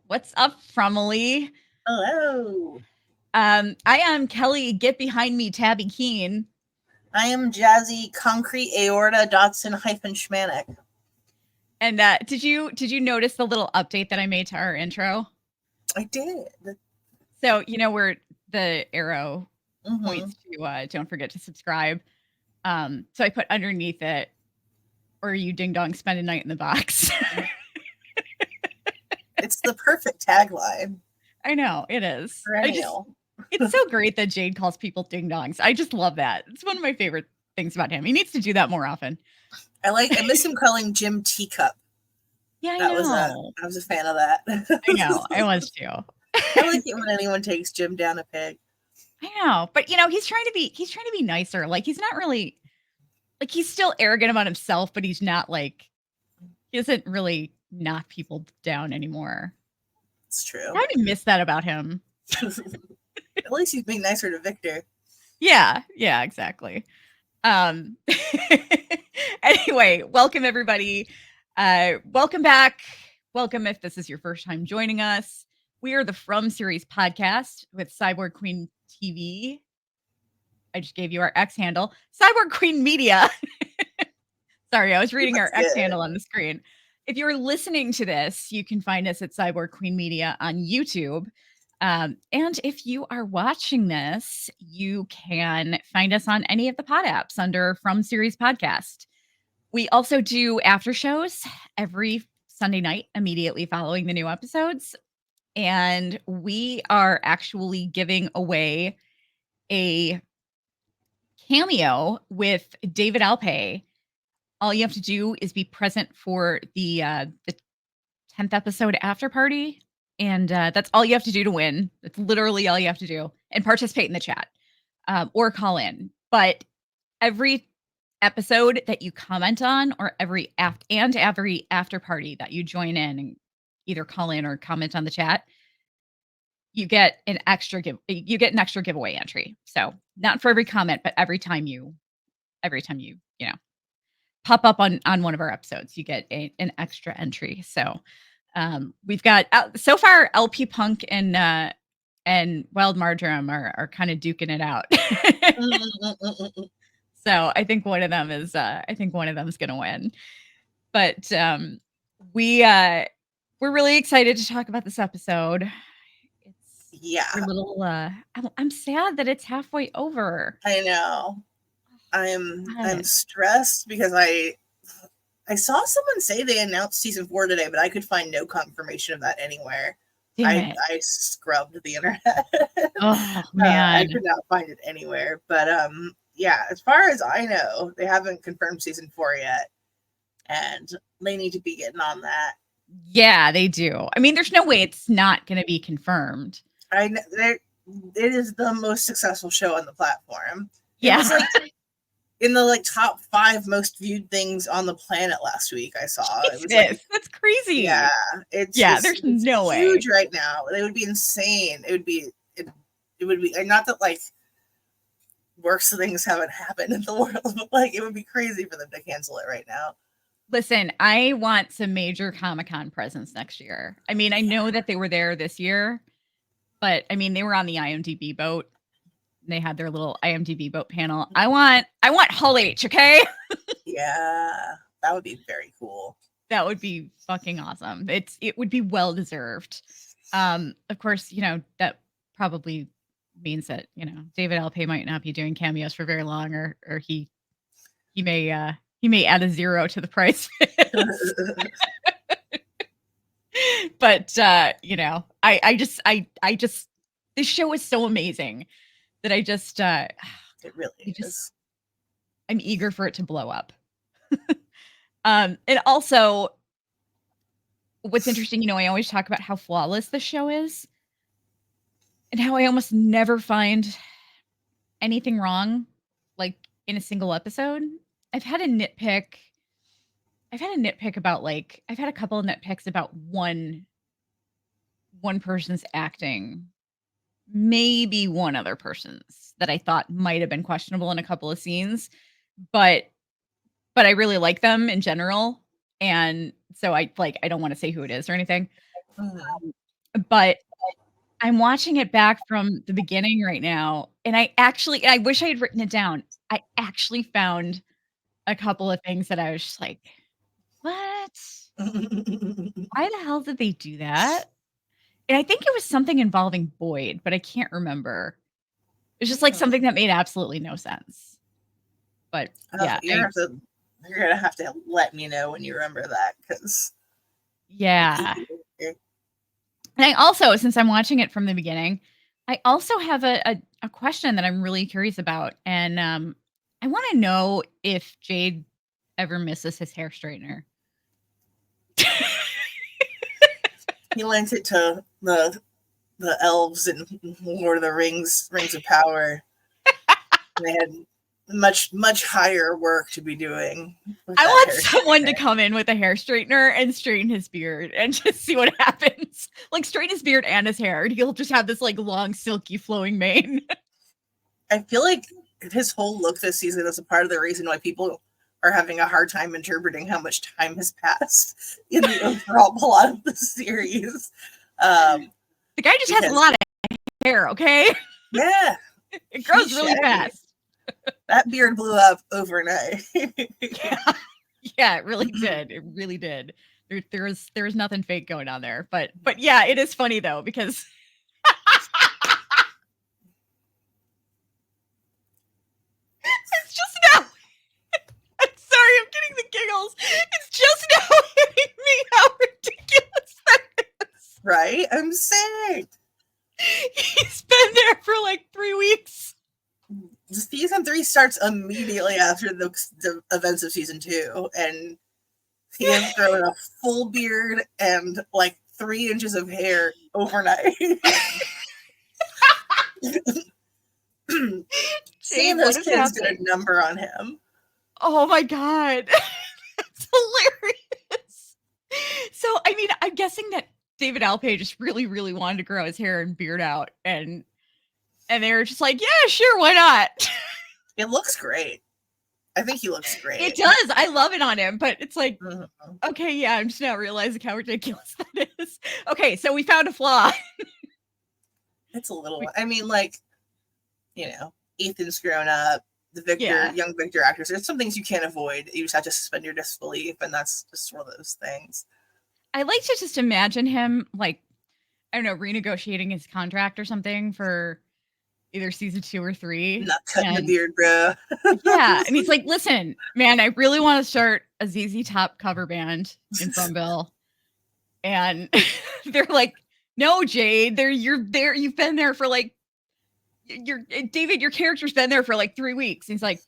What's up, fromily? Hello. I am Kelly. Get behind me, Tabby Keen. I am Jazzy Concrete Aorta Dotson hyphen Schmanek. And did you notice the little update that I made to our intro? I did. So where the arrow Mm-hmm. points to don't forget to subscribe. So I put underneath it, or you ding dong spend a night in the box. It's the perfect tagline. I know it is. Perennial. It's so great that Jade calls people ding dongs. I just love that. It's one of my favorite things about him. He needs to do that more often. I miss him calling Jim Teacup. Yeah, I I know. was a fan of that. I know. I was too. I like it when anyone takes Jim down a peg. I know, but he's trying to be nicer. Like he's not really like he's still arrogant about himself, but he's not like he doesn't really knock people down anymore. It's true. I do miss that about him. At least he's being nicer to Victor. Yeah, exactly. Anyway, welcome everybody. Welcome back. Welcome if this is your first time joining us. We are the From Series podcast with Cyborg Queen TV. I just gave you our X handle, Cyborg Queen Media. Sorry, I was reading our X handle on the screen. If you're listening to this, you can find us at Cyborg Queen Media on YouTube. And if you are watching this, you can find us on any of the pod apps under From Series Podcast. We also do after shows every Sunday night immediately following the new episodes. And we are actually giving away a cameo with David Alpay. All you have to do is be present for the 10th episode after party. And that's all you have to do to win. That's literally all you have to do. And participate in the chat or call in. But every episode that you comment on, or every after party that you join in and either call in or comment on the chat, you get an extra giveaway entry. So not for every comment, but every time you pop up on one of our episodes, you get an extra entry. So we've got so far LP Punk and Wild Marjoram are kind of duking it out. So I think one of them is going to win. But we're really excited to talk about this episode. We're a little I'm sad that it's halfway over. I know. I'm stressed because I saw someone say they announced season 4 today, but I could find no confirmation of that anywhere. I scrubbed the internet. Oh man, I could not find it anywhere. But yeah, as far as I know, they haven't confirmed season 4 yet, and they need to be getting on that. Yeah, they do. I mean, there's no way it's not going to be confirmed. It is the most successful show on the platform. Yeah. It was like in the top 5 most viewed things on the planet last week. I saw it was that's crazy. Yeah, there's no way. Huge right now. It would be insane. It would be not that worse things haven't happened in the world, but it would be crazy for them to cancel it right now. Listen, I want some major Comic-Con presence next year. I mean, I know that they were there this year, but I mean, they were on the IMDb boat. They had their little IMDb boat panel. I want Hull H, okay? Yeah, that would be very cool. That would be fucking awesome. It would be well deserved. Of course, that probably means that David Alpay might not be doing cameos for very long, or he may add a 0 to the price. But I just this show is so amazing that I just it really is. I'm eager for it to blow up. And also, what's interesting, I always talk about how flawless this show is, and how I almost never find anything wrong, in a single episode. I've had a nitpick about I've had a couple of nitpicks about one person's acting, maybe one other person's that I thought might have been questionable in a couple of scenes, but I really like them in general, and so I don't want to say who it is or anything. But I'm watching it back from the beginning right now, and I wish I had written it down. I actually found a couple of things that I was just like, "What? Why the hell did they do that?" And I think it was something involving Boyd, but I can't remember. It's just, like, something that made absolutely no sense. But, yeah, you're gonna have to let me know when you remember that, because yeah. And I also, since I'm watching it from the beginning, I also have a question that I'm really curious about, and, I wanna know if Jade ever misses his hair straightener. He lent it to the elves in Lord of the Rings of Power. They had much higher work to be doing. I want someone to come in with a hair straightener and straighten his beard and just see what happens. Like, straighten his beard and his hair, and he'll just have this, like, long, silky, flowing mane. I feel like his whole look this season is a part of the reason why people are having a hard time interpreting how much time has passed in the overall plot of the series. The guy just has a lot of hair, okay? Yeah. It grows really fast. That beard blew up overnight. Yeah, it really did. It really did. There's nothing fake going on there. But yeah, it is funny though, because it's just now. I'm sorry, I'm getting the giggles. It's just now hitting me how ridiculous that is. Right? I'm saying. He's been there for like 3 weeks. Season 3 starts immediately after the events of season 2, and he has grown a full beard and like 3 inches of hair overnight. Seeing those kids did a number on him. Oh my god. That's hilarious. So, I mean, I'm guessing that David Alpay just really, really wanted to grow his hair and beard out, and they were just like, yeah, sure, why not? It looks great. I think he looks great. It does. I love it on him, but it's like, okay, yeah, I'm just now realizing how ridiculous that is. Okay, so we found a flaw. It's a little, I mean, like, you know, Ethan's grown up, the young Victor actors, there's some things you can't avoid. You just have to suspend your disbelief, and that's just one of those things. I like to just imagine him, like, I don't know, renegotiating his contract or something for either season 2 or 3. Not cutting the beard, bro. Yeah, and he's like, listen, man, I really want to start a ZZ Top cover band in Fromville. And they're like, no, Jade, you've been there for like, David, your character's been there for like 3 weeks. And he's like,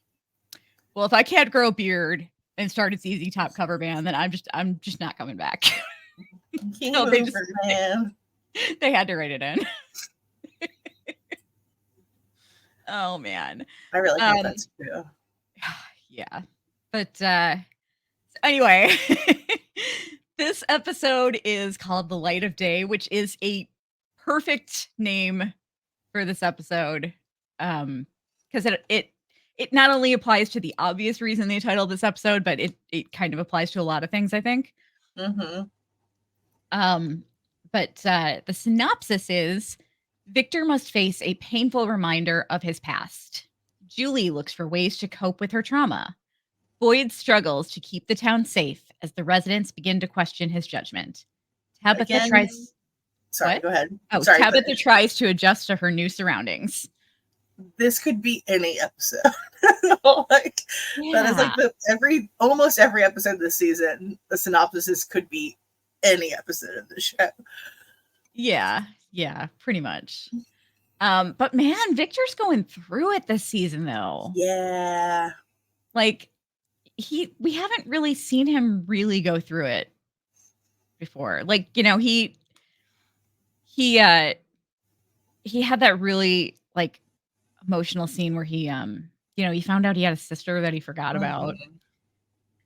well, if I can't grow a beard and start a ZZ Top cover band, then I'm just not coming back. So they had to write it in. Oh man, I really think that's true. Yeah, but anyway, this episode is called "The Light of Day," which is a perfect name for this episode, because it not only applies to the obvious reason they titled this episode, but it kind of applies to a lot of things, I think. But the synopsis is: Victor must face a painful reminder of his past. Julie looks for ways to cope with her trauma. Boyd struggles to keep the town safe as the residents begin to question his judgment. Tabitha tries... Sorry, what? Go ahead. Oh, sorry, Tabitha tries to adjust to her new surroundings. This could be any episode. That is like almost every episode this season, the synopsis could be any episode of the show. Yeah, pretty much. But man, Victor's going through it this season though. Yeah. Like we haven't really seen him really go through it before. Like, you know, he had that really like emotional scene where he he found out he had a sister that he forgot about.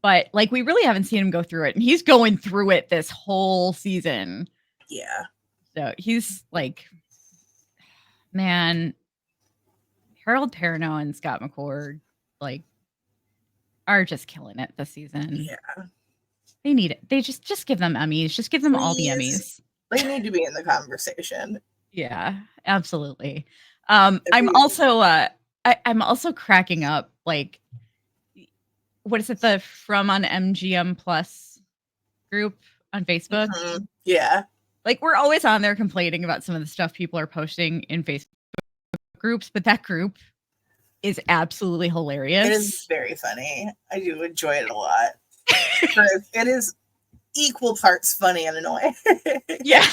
But like we really haven't seen him go through it, and he's going through it this whole season. Yeah. So he's like, man, Harold Perrineau and Scott McCord like are just killing it this season. Yeah. They need it. They just give them Emmys. Just give them all the Emmys. They need to be in the conversation. Yeah, absolutely. I'm also cracking up, like, what is it, the From on MGM Plus group on Facebook? Mm-hmm. Yeah. Like, we're always on there complaining about some of the stuff people are posting in Facebook groups, but that group is absolutely hilarious. It is very funny. I do enjoy it a lot. It is equal parts funny and annoying. Yeah.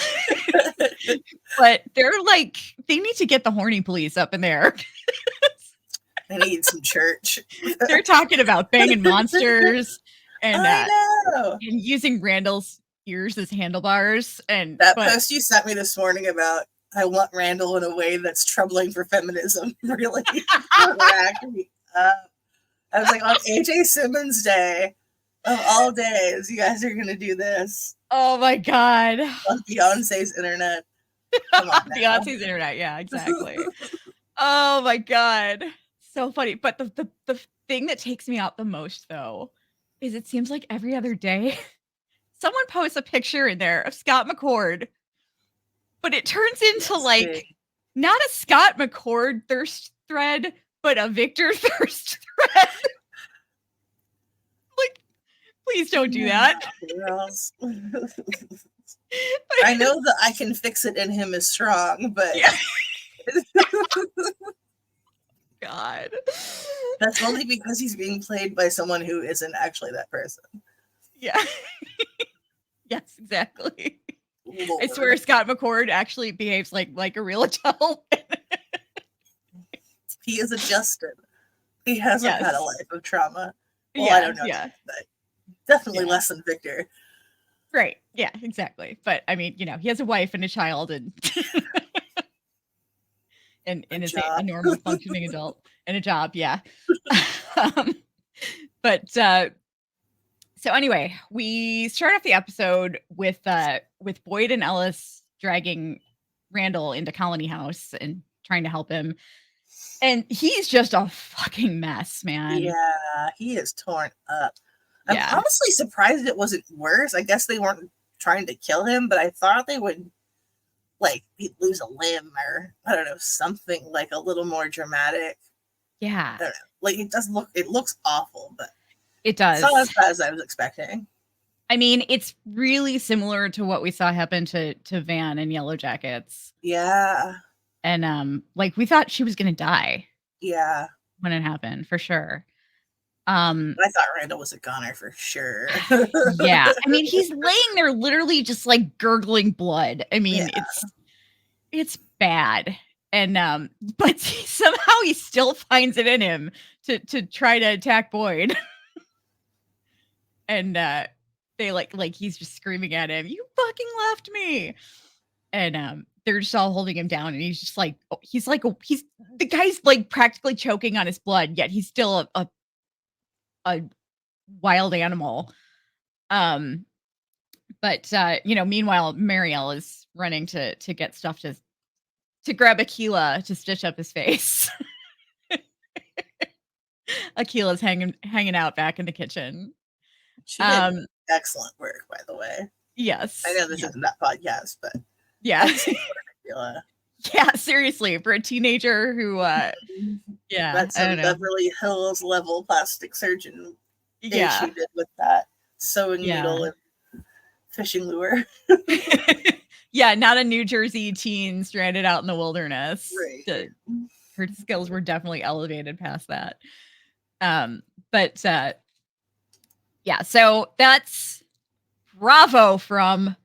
But they're like, they need to get the horny police up in there. They need some church. They're talking about banging monsters and, I know. and using Randall's ears as handlebars. And that post you sent me this morning about I want Randall in a way that's troubling for feminism really cracked me up. I was like, on AJ Simmons Day of all days, you guys are gonna do this. Oh my God. On Beyonce's internet. Come on now. Beyonce's internet, yeah, exactly. Oh my God. So funny. But the thing that takes me out the most, though, is it seems like every other day someone posts a picture in there of Scott McCord, but it turns into like not a Scott McCord thirst thread, but a Victor thirst thread. Like, please don't do that. I know that I can fix it in him is strong, but yeah. God. That's only because he's being played by someone who isn't actually that person. Yeah. Yes, exactly. Lord. I swear Scott McCord actually behaves like a real adult. He is adjusted. He hasn't had a life of trauma. Well, I don't know. Yeah. But definitely less than Victor. Right. Yeah, exactly. But I mean, he has a wife and a child and and is a normal functioning adult and a job. Yeah. But so anyway, we start off the episode with Boyd and Ellis dragging Randall into Colony House and trying to help him. And he's just a fucking mess, man. Yeah, he is torn up. I'm honestly surprised it wasn't worse. I guess they weren't trying to kill him, but I thought they would, like, he'd lose a limb or, I don't know, something like a little more dramatic. Yeah. I don't know. Like, it looks awful, but it does. It's not as bad as I was expecting. I mean, it's really similar to what we saw happen to Van in Yellow Jackets. Yeah. And like we thought she was gonna die. Yeah. When it happened, for sure. I thought Randall was a goner for sure. Yeah. I mean, he's laying there literally just like gurgling blood. I mean, it's bad. And but somehow he still finds it in him to try to attack Boyd. And they like he's just screaming at him, "You fucking left me!" And they're just all holding him down, and he's just like, he's the guy's like practically choking on his blood, yet he's still a wild animal. But meanwhile, Marielle is running to get stuff to grab Aquila to stitch up his face. Aquila's hanging out back in the kitchen. She did excellent work, by the way. Yes. I know this isn't that podcast, but yeah. Yeah, seriously, for a teenager who that's a Beverly Hills level plastic surgeon she did with that sewing needle and fishing lure. Yeah, not a New Jersey teen stranded out in the wilderness. Right. Her skills were definitely elevated past that. But so that's bravo from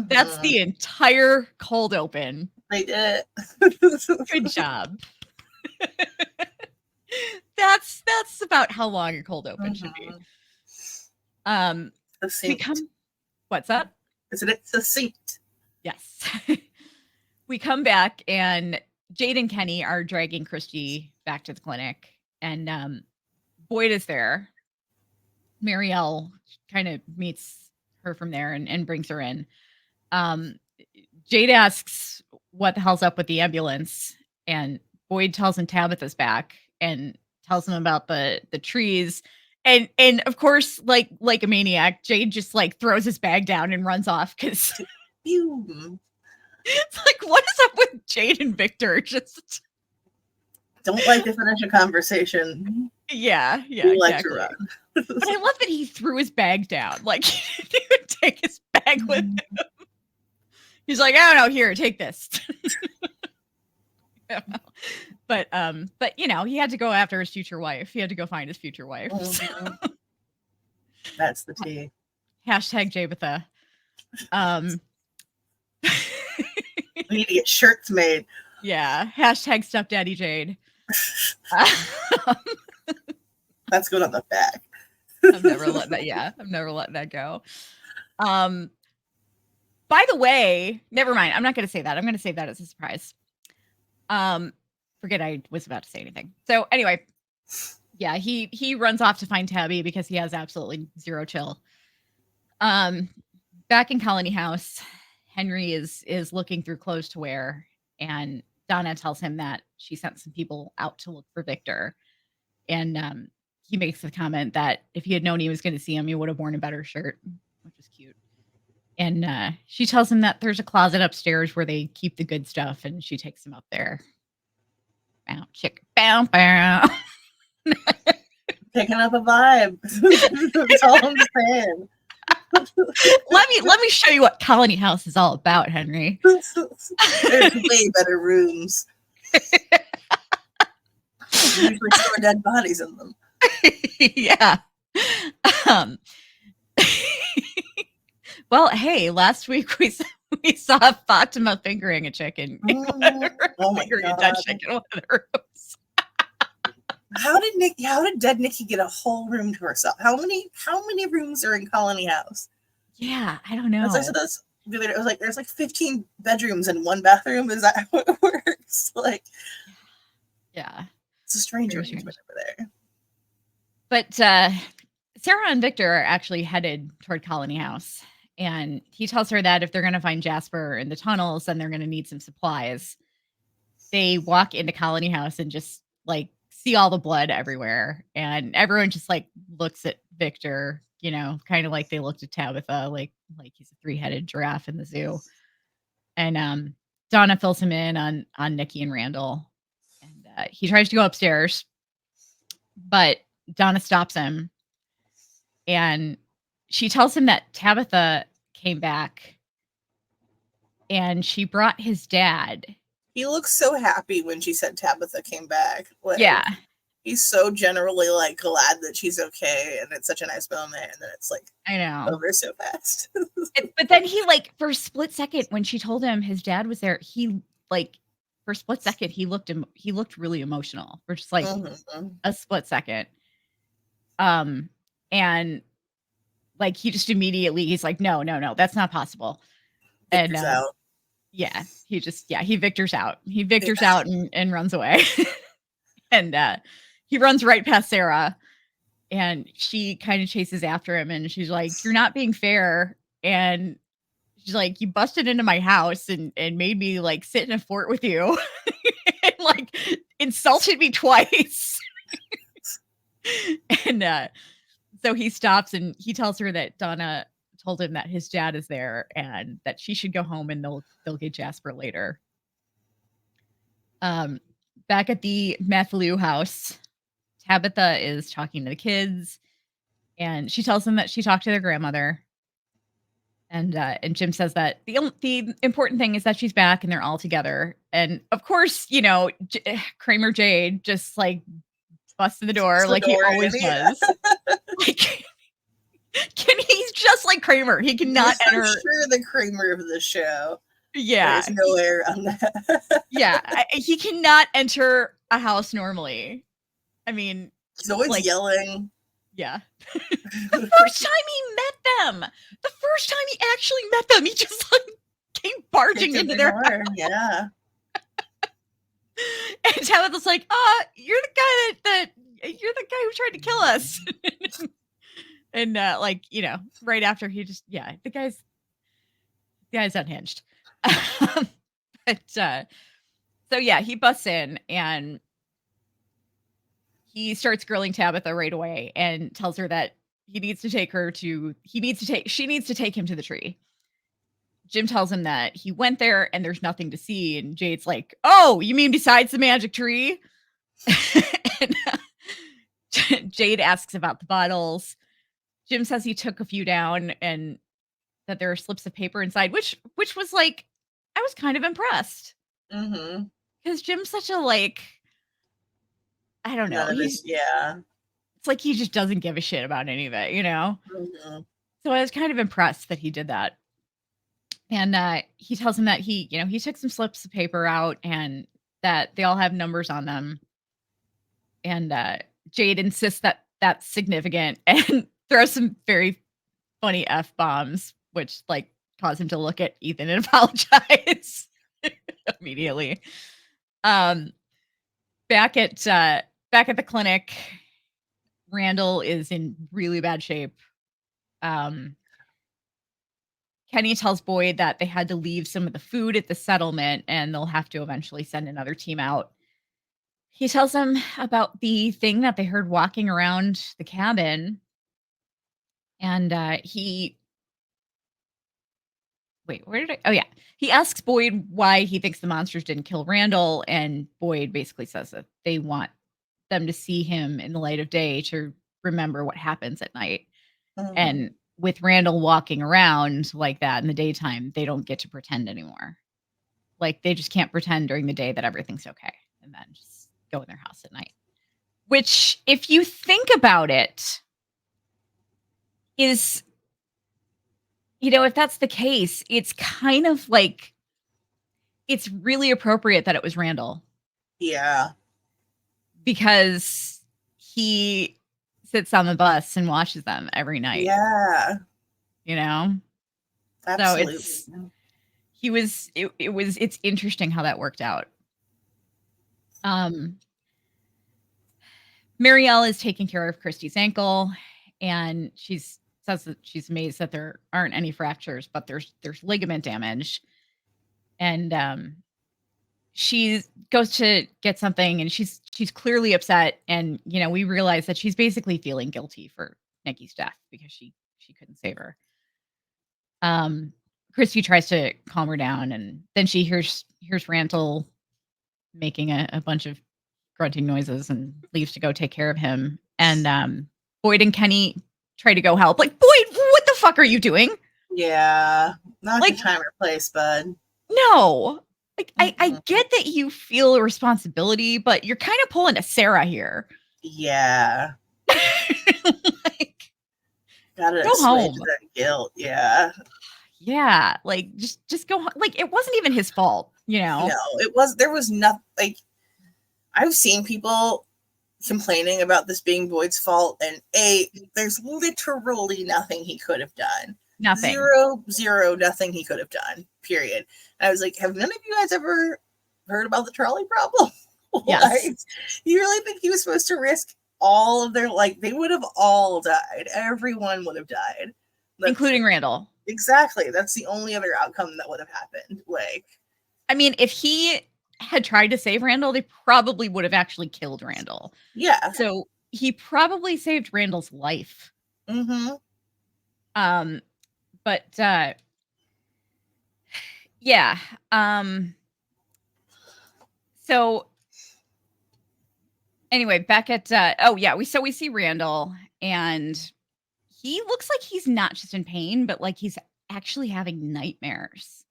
that's the entire cold open. They did it. Good job. That's about how long a cold open should be. What's that? Isn't it succinct? Yes. We come back and Jade and Kenny are dragging Christy back to the clinic, and Boyd is there. Marielle kind of meets her from there and brings her in. Jade asks what the hell's up with the ambulance, and Boyd tells him Tabitha's back and tells him about the trees. And of course, like a maniac, Jade just like throws his bag down and runs off because Pew. It's like, what is up with Jade and Victor? Just don't like to finish a conversation. Yeah, we like to run. But I love that he threw his bag down. Like, he would take his bag with him. He's like, I don't know, here, take this. But you know, he had to go after his future wife. He had to go find his future wife. So. That's the tea. Hashtag Jaditha. We need to get shirts made. Yeah. Hashtag Stepdaddy Jade. That's good on the back. I'm never letting that go. By the way, never mind. I'm not going to say that. I'm going to say that as a surprise. Forget I was about to say anything. So anyway, yeah, he runs off to find Tabby because he has absolutely zero chill. Back in Colony House, Henry is looking through clothes to wear, and Donna tells him that she sent some people out to look for Victor. And he makes the comment that if he had known he was going to see him, he would have worn a better shirt, which is cute. And she tells him that there's a closet upstairs where they keep the good stuff, and she takes him up there. Bow, chick, bow, bow. Picking up a vibe. That's all I'm saying. Let me show you what Colony House is all about, Henry. There's way better rooms. Usually store dead bodies in them. Yeah. Well, hey, last week we saw Fatima fingering a chicken. Oh my God. That chicken in one of the rooms. How did dead Nikki get a whole room to herself? How many rooms are in Colony House? Yeah, I don't know. It was like there's like 15 bedrooms and one bathroom. Is that how it works? Like, yeah, it's a strange arrangement over there. But Sarah and Victor are actually headed toward Colony House, and he tells her that if they're going to find Jasper in the tunnels, then they're going to need some supplies. They walk into Colony House and just like see all the blood everywhere, and everyone just like looks at Victor, you know, kind of like they looked at Tabitha, like he's a 3-headed giraffe in the zoo. And Donna fills him in on Nikki and Randall, and he tries to go upstairs, but Donna stops him, and she tells him that Tabitha came back and she brought his dad. He looks so happy when she said Tabitha came back. Like, yeah. He's so generally like glad that she's okay, and it's such a nice moment, and then it's like, I know, over so fast. But then he like for a split second when she told him his dad was there, he like for a split second he looked really emotional for just like a split second. And like he just immediately he's like, no, that's not possible. Victor's out. Yeah, he Victor's out. He Victor's out and runs away. And he runs right past Sarah, and she kind of chases after him, and she's like, you're not being fair. And she's like, you busted into my house and made me like sit in a fort with you and like insulted me twice. And so he stops and he tells her that Donna told him that his dad is there and that she should go home and they'll get Jasper later. Back at the Matthew house, Tabitha is talking to the kids, and she tells them that she talked to their grandmother. And Jim says that the important thing is that she's back and they're all together. And of course, you know, Kramer Jade just like busted the door like he always does. Like, he's just like Kramer. He cannot enter. Sure, the Kramer of the show. Yeah. There's no way around that. Yeah. He cannot enter a house normally. I mean, he's always like, yelling. Yeah. The first time he met them, he actually met them, he just like came barging into their house. Yeah. And Tabitha's like, you're the guy who tried to kill us. And like, you know, right after he just, the guy's unhinged. But so yeah, he busts in and he starts grilling Tabitha right away and tells her that she needs to take him to the tree. Jim tells him that he went there and there's nothing to see. And Jade's like, oh, you mean besides the magic tree? And Jade asks about the bottles. Jim says he took a few down and that there are slips of paper inside, which was like, I was kind of impressed. Because Jim's such a like, I don't know. It's like he just doesn't give a shit about any of it, you know? So I was kind of impressed that he did that. And he tells him that he took some slips of paper out and that they all have numbers on them. And Jade insists that that's significant and throws some very funny F-bombs, which like cause him to look at Ethan and apologize immediately. Back at the clinic, Randall is in really bad shape. Kenny tells Boyd that they had to leave some of the food at the settlement and they'll have to eventually send another team out. He tells them about the thing that they heard walking around the cabin. And he asks Boyd why he thinks the monsters didn't kill Randall. And Boyd basically says that they want them to see him in the light of day to remember what happens at night. And with Randall walking around like that in the daytime, they don't get to pretend anymore. Like they just can't pretend during the day that everything's okay and then just go in their house at night. Which, if you think about it, is, if that's the case, it's kind of like, it's really appropriate that it was Randall. Yeah. Because he sits on the bus and watches them every night. Yeah. Absolutely. So it's interesting how that worked out. Marielle is taking care of Christy's ankle and she says that she's amazed that there aren't any fractures, but there's ligament damage. And she goes to get something and she's clearly upset. And, we realize that she's basically feeling guilty for Nikki's death because she couldn't save her. Christy tries to calm her down and then she hears Randall making a bunch of grunting noises and leaves to go take care of him. And Boyd and Kenny try to go help. Like, Boyd, what the fuck are you doing? Yeah. Not like, the time or place, bud. No. Like, I get that you feel a responsibility, but you're kind of pulling a Sarah here. Yeah. Gotta go home. That guilt. Yeah. Yeah. Like, just go home. Like, it wasn't even his fault, No, there was nothing. Like, I've seen people complaining about this being Boyd's fault, and there's literally nothing he could have done. Nothing. Zero, nothing he could have done, period. And I was like, have none of you guys ever heard about the trolley problem? Yes. You really think he was supposed to risk all of their, they would have all died. Everyone would have died. Including Randall. Exactly. That's the only other outcome that would have happened. I mean, if he had tried to save Randall, they probably would have actually killed Randall. Yeah. So he probably saved Randall's life. But yeah. So anyway, back at we see Randall and he looks like he's not just in pain, but like he's actually having nightmares.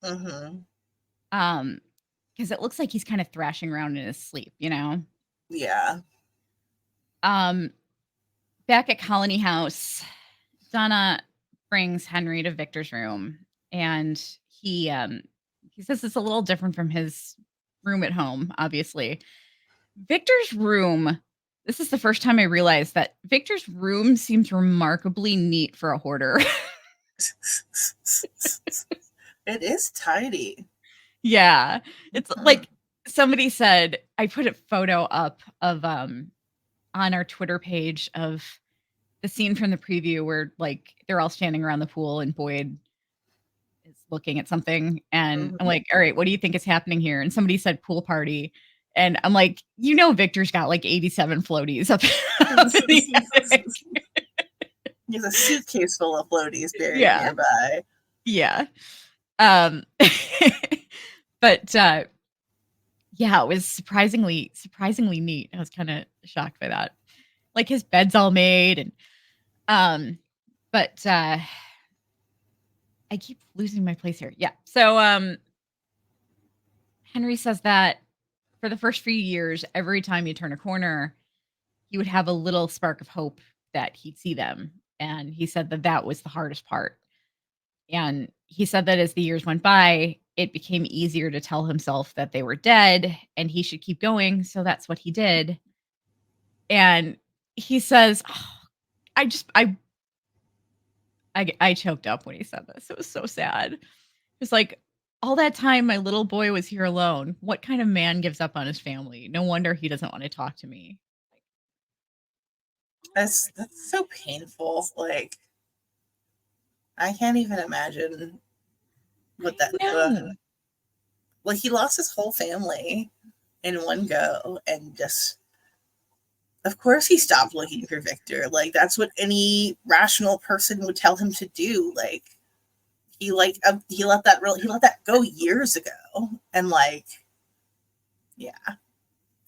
Because it looks like he's kind of thrashing around in his sleep, Yeah. Back at Colony House, Donna brings Henry to Victor's room, and he says it's a little different from his room at home, obviously. Victor's room, this is the first time I realized that Victor's room seems remarkably neat for a hoarder. It is tidy. Yeah. It's like somebody said, I put a photo up of on our Twitter page of the scene from the preview where like they're all standing around the pool and Boyd is looking at something and I'm like, all right, what do you think is happening here? And somebody said pool party. And I'm like, Victor's got like 87 floaties up in the attic. He has a suitcase full of floaties buried nearby. Yeah. Um, but yeah, it was surprisingly neat. I was kind of shocked by that. Like his bed's all made, and but I keep losing my place here. Yeah. So Henry says that for the first few years, every time you turn a corner, he would have a little spark of hope that he'd see them. And he said that that was the hardest part. And he said that as the years went by, it became easier to tell himself that they were dead and he should keep going. So that's what he did. And he says, oh, I choked up when he said this. It was so sad. It's like, all that time my little boy was here alone. What kind of man gives up on his family? No wonder he doesn't want to talk to me. That's so painful. Like, I can't even imagine what that. Like, he lost his whole family in one go, and just, of course, he stopped looking for Victor. Like, that's what any rational person would tell him to do. Like, he let that go years ago, and like, yeah,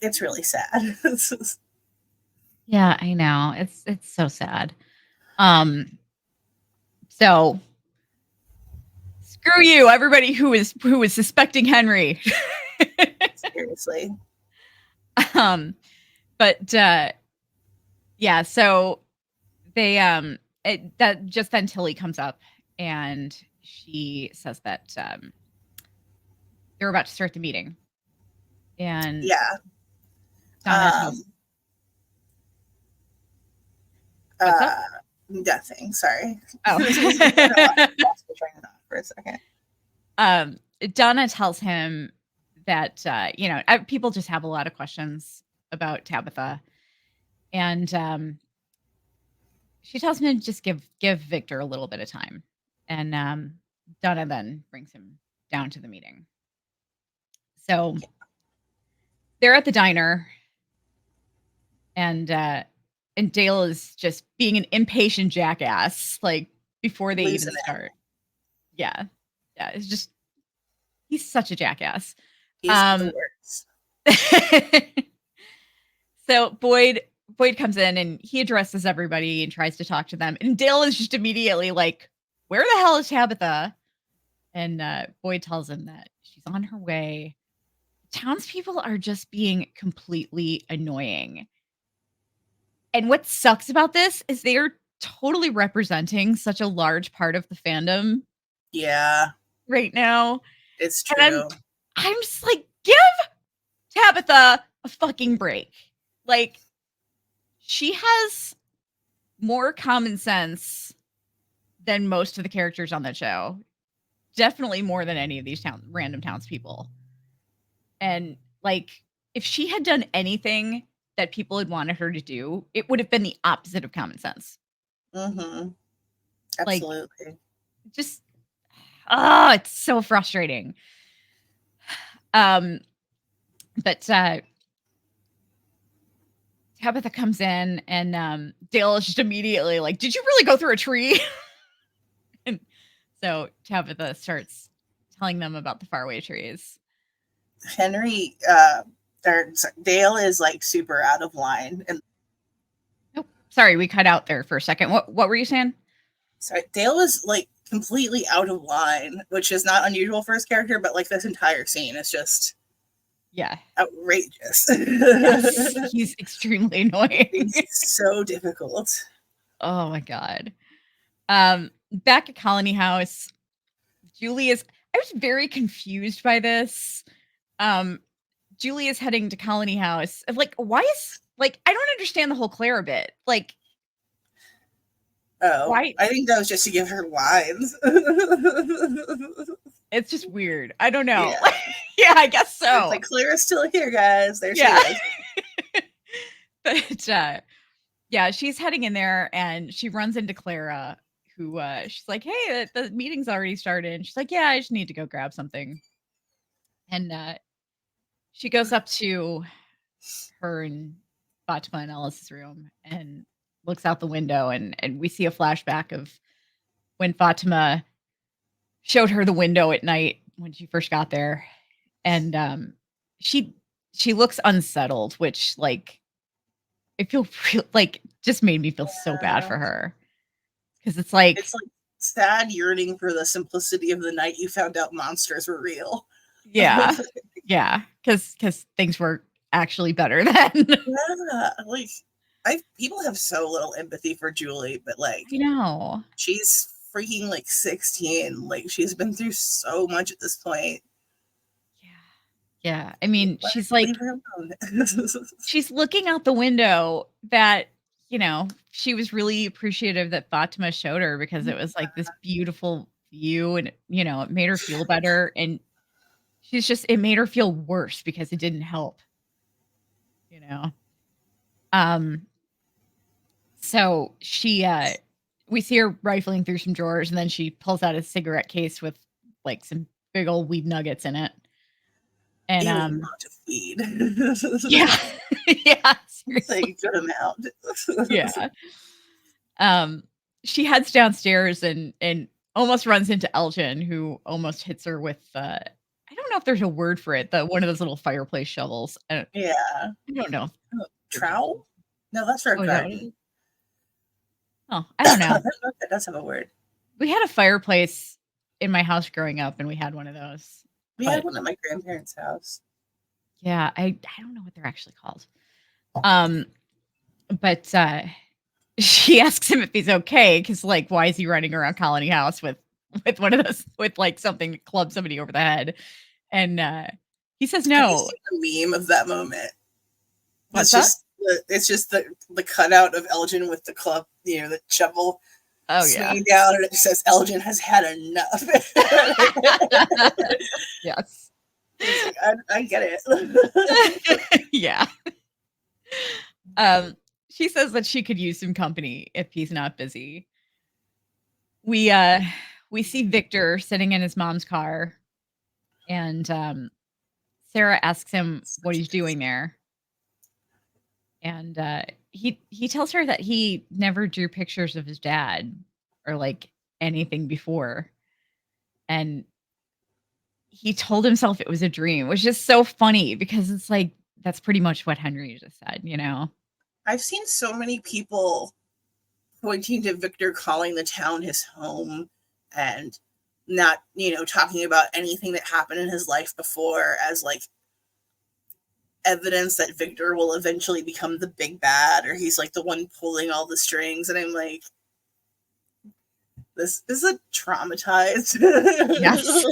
it's really sad. Yeah, I know. It's so sad. So screw you, everybody who is suspecting Henry. Seriously. But yeah, so they that just then Tilly comes up and she says that they're about to start the meeting. And yeah. What's up? Nothing. Sorry. Oh. For a second. Donna tells him that people just have a lot of questions about Tabitha, and she tells him to just give Victor a little bit of time, and Donna then brings him down to the meeting. So they're at the diner, and Dale is just being an impatient jackass, like before they even start. Yeah, it's just he's such a jackass. He's the worst. So Boyd comes in and he addresses everybody and tries to talk to them, and Dale is just immediately like, "Where the hell is Tabitha?" And Boyd tells him that she's on her way. Townspeople are just being completely annoying. And what sucks about this is they are totally representing such a large part of the fandom. Yeah. Right now. It's true. I'm just like, give Tabitha a fucking break. Like, she has more common sense than most of the characters on that show. Definitely more than any of these random townspeople. And like, if she had done anything that people had wanted her to do, it would have been the opposite of common sense. Mm-hmm. Absolutely. Like, just, it's so frustrating. But Tabitha comes in and Dale is just immediately like, "Did you really go through a tree?" And so Tabitha starts telling them about the faraway trees. Henry, Dale is like super out of line. And sorry, we cut out there for a second. What were you saying? Sorry, Dale is like completely out of line, which is not unusual for his character, but like this entire scene is just outrageous. Yes, he's extremely annoying. He's so difficult. Oh my god. Back at Colony House, Julie is. I was very confused by this. Julie is heading to Colony House. Like, why is like I don't understand the whole Clara bit. Like, why? I think that was just to give her lines. It's just weird. I don't know. Yeah, I guess so. It's like, Clara's still here, guys. There she is. But yeah, she's heading in there and she runs into Clara, who she's like, "Hey, the meeting's already started." And she's like, "Yeah, I just need to go grab something." And she goes up to her and Fatima and Alice's room and looks out the window, and we see a flashback of when Fatima showed her the window at night when she first got there, and she looks unsettled, which like I feel like just made me feel so bad for her because it's like sad yearning for the simplicity of the night you found out monsters were real. Yeah, yeah, because things were actually better then. Yeah, like people have so little empathy for Julie, but like I know she's freaking like 16. Like she's been through so much at this point. Yeah. I mean, she's like, leave her alone. she's looking out the window that, she was really appreciative that Fatima showed her because it was like this beautiful view and, it made her feel better. And it made her feel worse because it didn't help, So we see her rifling through some drawers and then she pulls out a cigarette case with like some big old weed nuggets in it. And amount of weed. Yeah. Yeah. Like good amount. Yeah. She heads downstairs and almost runs into Elgin, who almost hits her with I don't know if there's a word for it, one of those little fireplace shovels. Yeah. I don't know. Trowel? No, that's for a garden. Oh, I don't know. That does have a word. We had a fireplace in my house growing up, and we had one of those. We had one at my grandparents' house. Yeah, I don't know what they're actually called. But she asks him if he's okay, because like, why is he running around Colony House with one of those with like something to club somebody over the head? And he says no. Have you seen the meme of that moment? What's that? It's just the cutout of Elgin with the club, the shovel. Oh swinging down, and it says Elgin has had enough. Yes. I get it. Yeah. She says that she could use some company if he's not busy. We see Victor sitting in his mom's car, and Sarah asks him what he's doing there. And he tells her that he never drew pictures of his dad or like anything before. And he told himself it was a dream, which is so funny because it's like, that's pretty much what Henry just said, I've seen so many people pointing to Victor calling the town his home and not, talking about anything that happened in his life before as like evidence that Victor will eventually become the big bad, or he's like the one pulling all the strings. And I'm like, this is a traumatized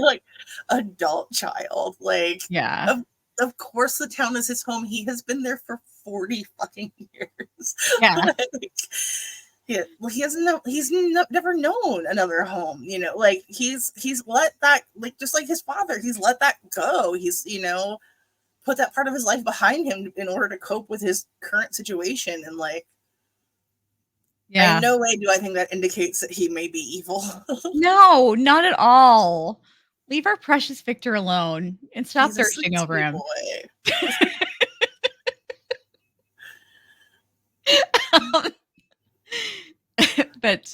like adult child. Like, yeah, of course the town is his home. He has been there for 40 fucking years. Yeah. Well, he's never known another home, like he's let that, like, just like his father, he's let that go. He's, put that part of his life behind him in order to cope with his current situation. And like, in no way do I think that indicates that he may be evil. No, not at all. Leave our precious Victor alone and stop thirsting over him. But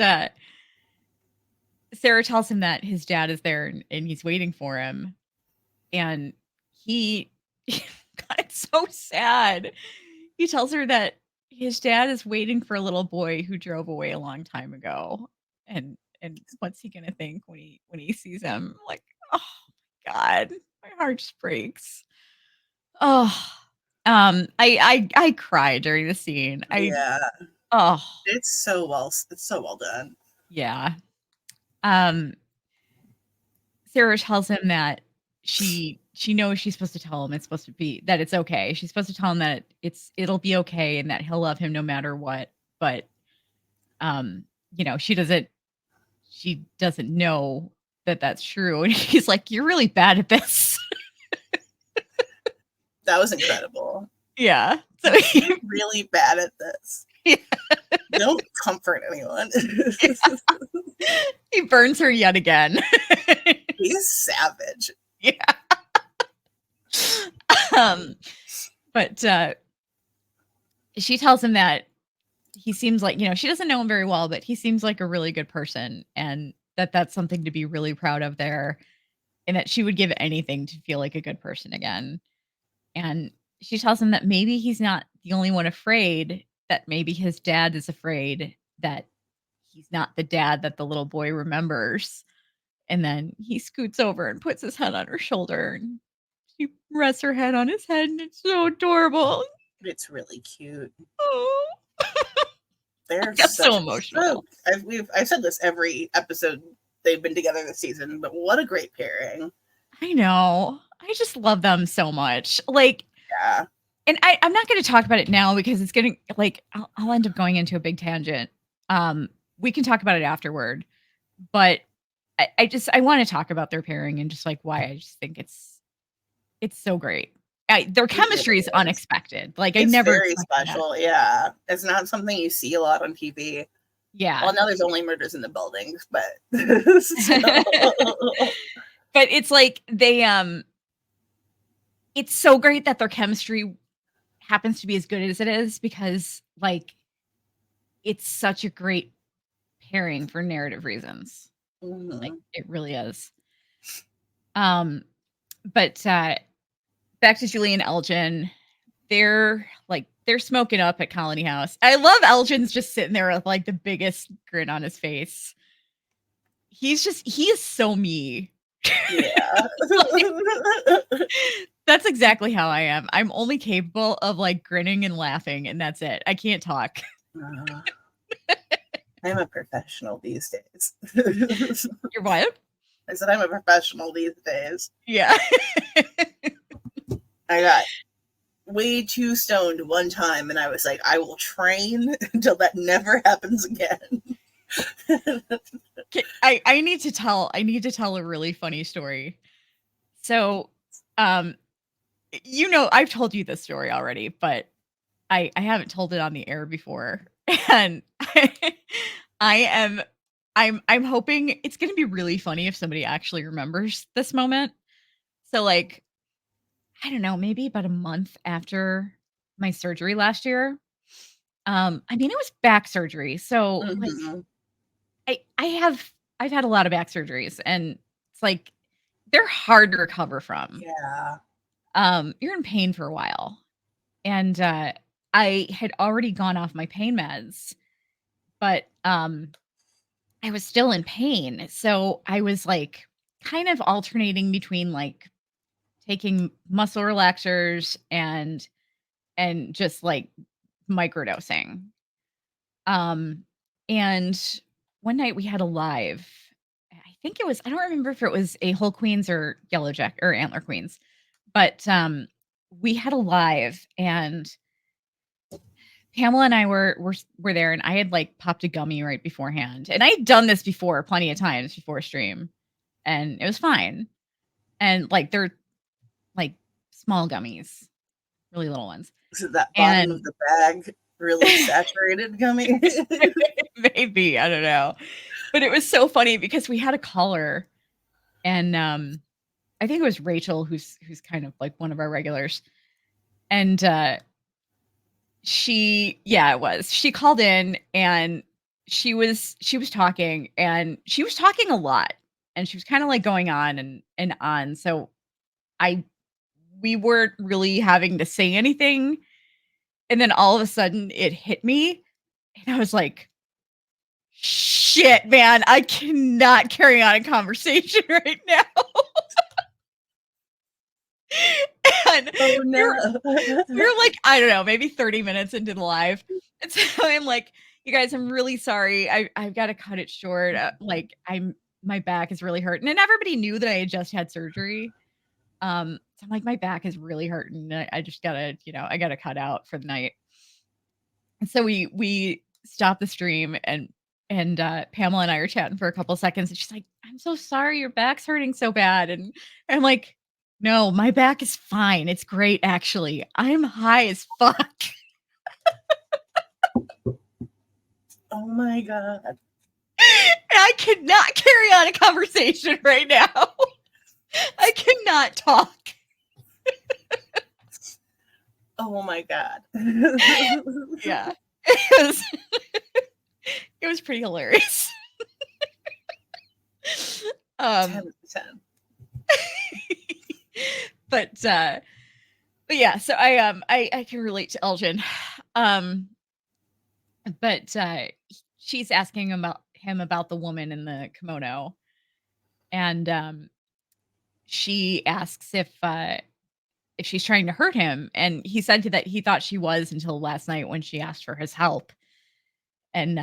Sarah tells him that his dad is there and he's waiting for him. And he got so sad. He tells her that his dad is waiting for a little boy who drove away a long time ago. And what's he gonna think when he sees him? Like, oh my God, my heart just breaks. Oh, I cried during the scene. It's so well done. Yeah. Sarah tells him that she knows she's supposed to tell him it's supposed to be that it's okay. She's supposed to tell him that it'll be okay and that he'll love him no matter what. But she doesn't know that that's true. And he's like, "You're really bad at this." That was incredible. Yeah. So you're really bad at this. Yeah. Don't comfort anyone. Yeah. He burns her yet again. He's savage. Yeah. But she tells him that he seems like, she doesn't know him very well, but he seems like a really good person and that that's something to be really proud of there, and that she would give anything to feel like a good person again. And she tells him that maybe he's not the only one afraid, that maybe his dad is afraid that he's not the dad that the little boy remembers. And then he scoots over and puts his head on her shoulder, and she rests her head on his head, and it's so adorable. It's really cute. Oh. They're so emotional. I've said this every episode they've been together this season, but what a great pairing. I know. I just love them so much. Like, yeah. And I'm not going to talk about it now because it's getting like I'll end up going into a big tangent. We can talk about it afterward, but I want to talk about their pairing and just like why I just think it's so great. Their chemistry is unexpected. Like it's I never very special. That. Yeah, it's not something you see a lot on TV. Yeah. Well, now there's only murders in the buildings, but but it's like they it's so great that their chemistry happens to be as good as it is, because like it's such a great pairing for narrative reasons. Mm-hmm. Like it really is. But back to Julie and Elgin. They're smoking up at Colony House. I love Elgin's just sitting there with like the biggest grin on his face. He is so me. Yeah. That's exactly how I am. I'm only capable of like grinning and laughing, and that's it. I can't talk. I'm a professional these days. You're what? I said I'm a professional these days. Yeah. I got way too stoned one time, and I was like, I will train until that never happens again. I need to tell a really funny story. So, I've told you this story already, but I haven't told it on the air before. And I'm hoping it's going to be really funny if somebody actually remembers this moment. So like, I don't know, maybe about a month after my surgery last year. I mean, it was back surgery. So like I've had a lot of back surgeries, and it's like they're hard to recover from. Yeah. You're in pain for a while. And I had already gone off my pain meds, but I was still in pain. So I was like kind of alternating between like taking muscle relaxers and just like microdosing. And one night we had a live. I don't remember if it was a Whole Queens or Yellow Jack or Antler Queens, but we had a live, and Pamela and I were there, and I had like popped a gummy right beforehand. And I had done this before plenty of times before stream, and it was fine. And like they're like small gummies, really little ones. Is it that bottom of the bag really saturated gummy? Maybe, I don't know. But it was so funny because we had a caller, and I think it was Rachel, who's kind of like one of our regulars. And it was. She called in, and she was talking, and she was talking a lot, and she was kind of like going on and on. So we weren't really having to say anything. And then all of a sudden it hit me, and I was like, shit, man, I cannot carry on a conversation right now. And oh, no. we're like, I don't know, maybe 30 minutes into the live. And so I'm like, you guys, I'm really sorry. I've got to cut it short. My back is really hurting. And everybody knew that I had just had surgery. So I'm like, my back is really hurting. I just gotta, I gotta cut out for the night. And so we stopped the stream, and Pamela and I are chatting for a couple seconds, and she's like, I'm so sorry your back's hurting so bad. And I'm like, no, my back is fine. It's great, actually. I'm high as fuck. Oh my God. And I cannot carry on a conversation right now. I cannot talk. Oh my God. Yeah. It was pretty hilarious. 10 but yeah, so I can relate to Elgin. But she's asking him about the woman in the kimono, and she asks if she's trying to hurt him, and he said that he thought she was until last night when she asked for his help. And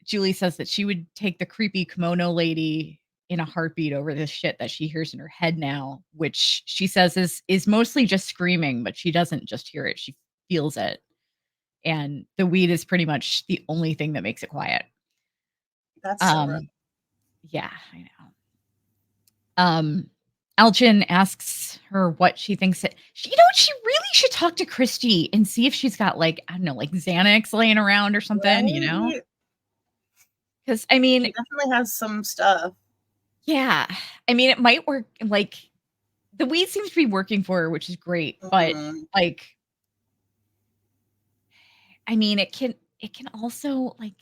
Julie says that she would take the creepy kimono lady in a heartbeat over this shit that she hears in her head now, which she says is mostly just screaming, but she doesn't just hear it, she feels it. And the weed is pretty much the only thing that makes it quiet. That's so rough. Yeah, I know. Elgin asks her what she thinks she really should talk to Christy and see if she's got, like, I don't know, like Xanax laying around or something, you know? Because, I mean, she definitely has some stuff. Yeah. I mean, it might work. Like, the weed seems to be working for her, which is great. But, like, I mean, it can also, like,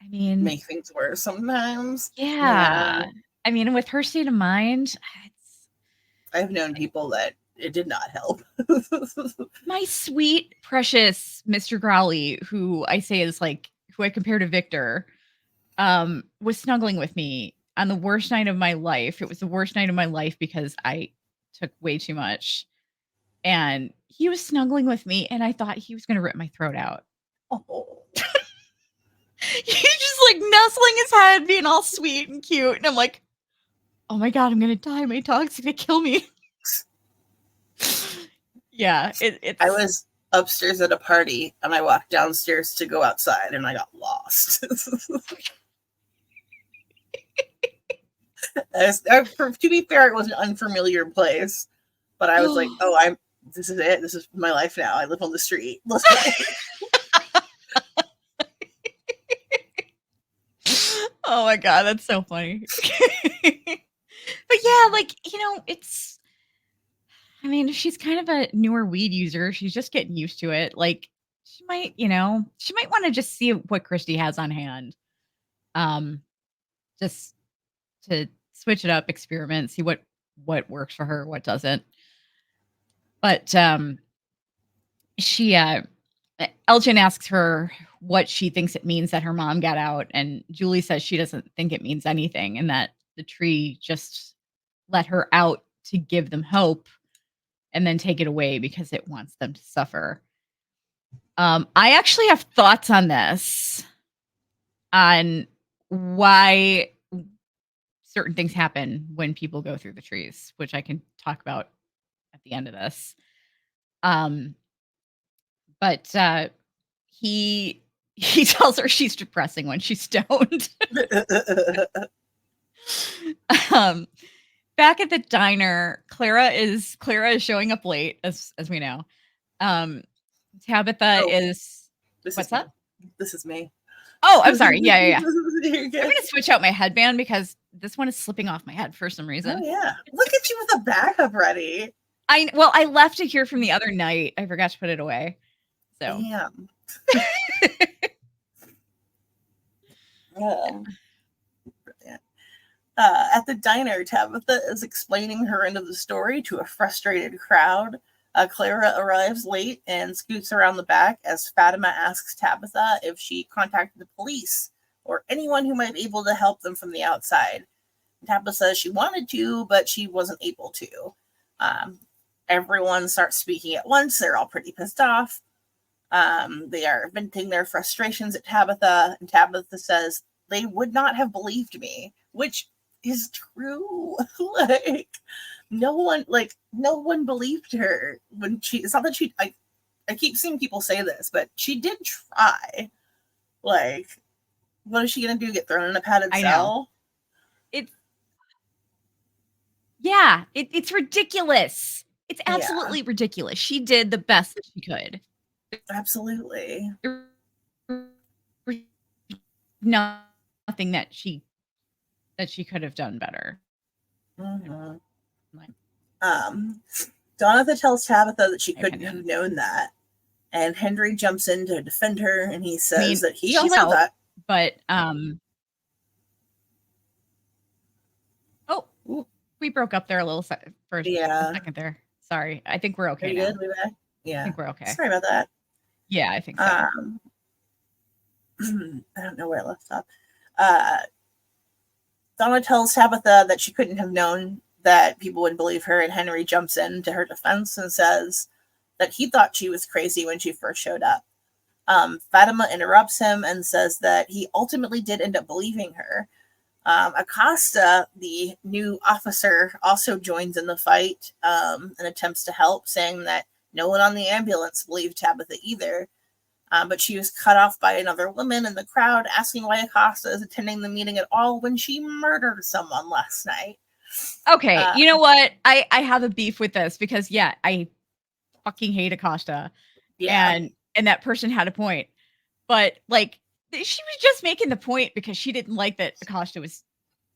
I mean, make things worse sometimes. Yeah. I mean, with her state of mind, I've known people that it did not help. My sweet, precious Mr. Growly, who I say is like, who I compare to Victor, was snuggling with me on the worst night of my life. It was the worst night of my life because I took way too much. And he was snuggling with me, and I thought he was going to rip my throat out. Oh. He's just like nuzzling his head, being all sweet and cute. And I'm like, oh my God, I'm going to die. My dog's going to kill me. Yeah. I was upstairs at a party, and I walked downstairs to go outside, and I got lost. To be fair, it was an unfamiliar place, but I was like, oh, this is it. This is my life now. I live on the street. Oh my God, that's so funny. But yeah, like, you know, I mean, she's kind of a newer weed user. She's just getting used to it. Like, she might want to just see what Christy has on hand. Just to switch it up, experiment, see what works for her, what doesn't. But Elgin asks her what she thinks it means that her mom got out, and Julie says she doesn't think it means anything, and that the tree just let her out to give them hope and then take it away because it wants them to suffer. I actually have thoughts on this, on why certain things happen when people go through the trees, which I can talk about at the end of this. But he tells her she's depressing when she's stoned. Back at the diner, Clara is showing up late, as we know. Tabitha is. What's up? This is me. Oh, I'm sorry. Yeah. I'm gonna switch out my headband because this one is slipping off my head for some reason. Oh yeah, look at you with a backup ready. I left it here from the other night. I forgot to put it away. So. Damn. Brilliant. At the diner, Tabitha is explaining her end of the story to a frustrated crowd. Clara arrives late and scoots around the back as Fatima asks Tabitha if she contacted the police or anyone who might be able to help them from the outside. Tabitha says she wanted to, but she wasn't able to. Everyone starts speaking at once. They're all pretty pissed off. They are venting their frustrations at Tabitha, and Tabitha says they would not have believed me, which is true. No one believed her when it's not that I keep seeing people say this, but she did try. Like, what is she gonna do? Get thrown in a padded cell? It's ridiculous. It's absolutely ridiculous. She did the best that she could. Absolutely. Nothing that she could have done better. Mm-hmm. Jonathan tells Tabitha that she couldn't have known that, and Henry jumps in to defend her, and he says that he also knows that. But We broke up there a little for a second there. Sorry. I think we're okay now. Good? We back? Yeah. I think we're okay. Sorry about that. Yeah, I think so. I don't know where I left off. Donna tells Tabitha that she couldn't have known that people would believe her, and Henry jumps in to her defense and says that he thought she was crazy when she first showed up. Fatima interrupts him and says that he ultimately did end up believing her. Acosta, the new officer, also joins in the fight and attempts to help, saying that no one on the ambulance believed Tabitha either. But she was cut off by another woman in the crowd asking why Acosta is attending the meeting at all when she murdered someone last night. Okay, you know what? I have a beef with this because, yeah, I fucking hate Acosta. Yeah. And that person had a point. But, like, she was just making the point because she didn't like that Acosta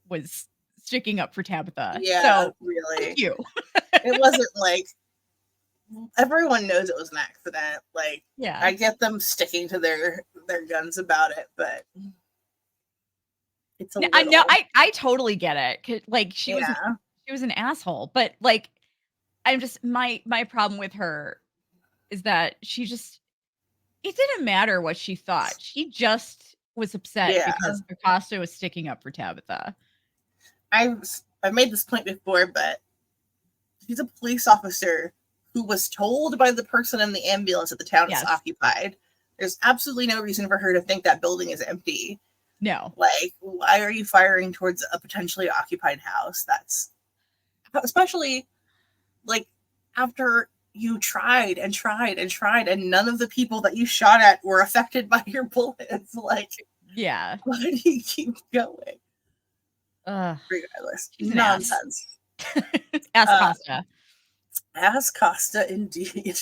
was sticking up for Tabitha. Yeah, so, really. Thank you. It wasn't like everyone knows it was an accident. Like, yeah, I get them sticking to their guns about it, but it's a little... I know. I totally get it. Like, she was an asshole. But, like, I'm just my problem with her is that she just... It didn't matter what she thought. She just was upset because Acosta was sticking up for Tabitha. I've made this point before, but she's a police officer who was told by the person in the ambulance that the town is occupied. There's absolutely no reason for her to think that building is empty. No. Like, why are you firing towards a potentially occupied house? That's... Especially, like, after... you tried and tried and tried, and none of the people that you shot at were affected by your bullets. Like, yeah, why do you keep going? Regardless, nonsense. Ask Costa. Ask Costa, indeed.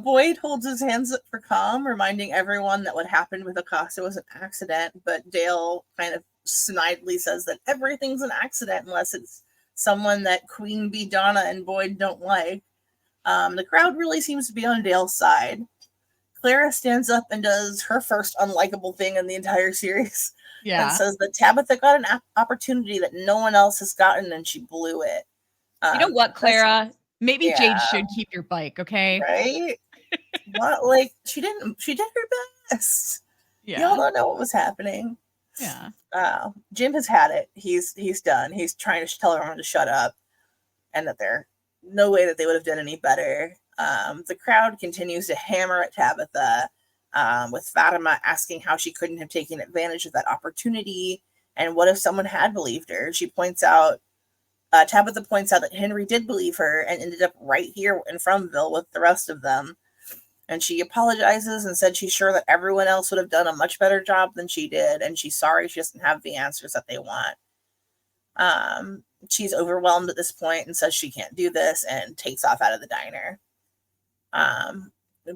Boyd holds his hands up for calm, reminding everyone that what happened with Acosta was an accident. But Dale kind of snidely says that everything's an accident unless it's someone that Queen Bee Donna and Boyd don't like. The crowd really seems to be on Dale's side. Clara stands up and does her first unlikable thing in the entire series. Yeah. And says that Tabitha got an opportunity that no one else has gotten, and she blew it. You know what, Clara? Maybe Jade should keep your bike, okay? Right? What? Like, she did her best. Yeah. Y'all don't know what was happening. Yeah. Jim has had it. He's done. He's trying to tell everyone to shut up, and that they're no way that they would have done any better. The crowd continues to hammer at Tabitha, with Fatima asking how she couldn't have taken advantage of that opportunity, and what if someone had believed her. Tabitha points out that Henry did believe her and ended up right here in Fromville with the rest of them. And she apologizes and said she's sure that everyone else would have done a much better job than she did, and she's sorry she doesn't have the answers that they want. She's overwhelmed at this point and says she can't do this and takes off out of the diner.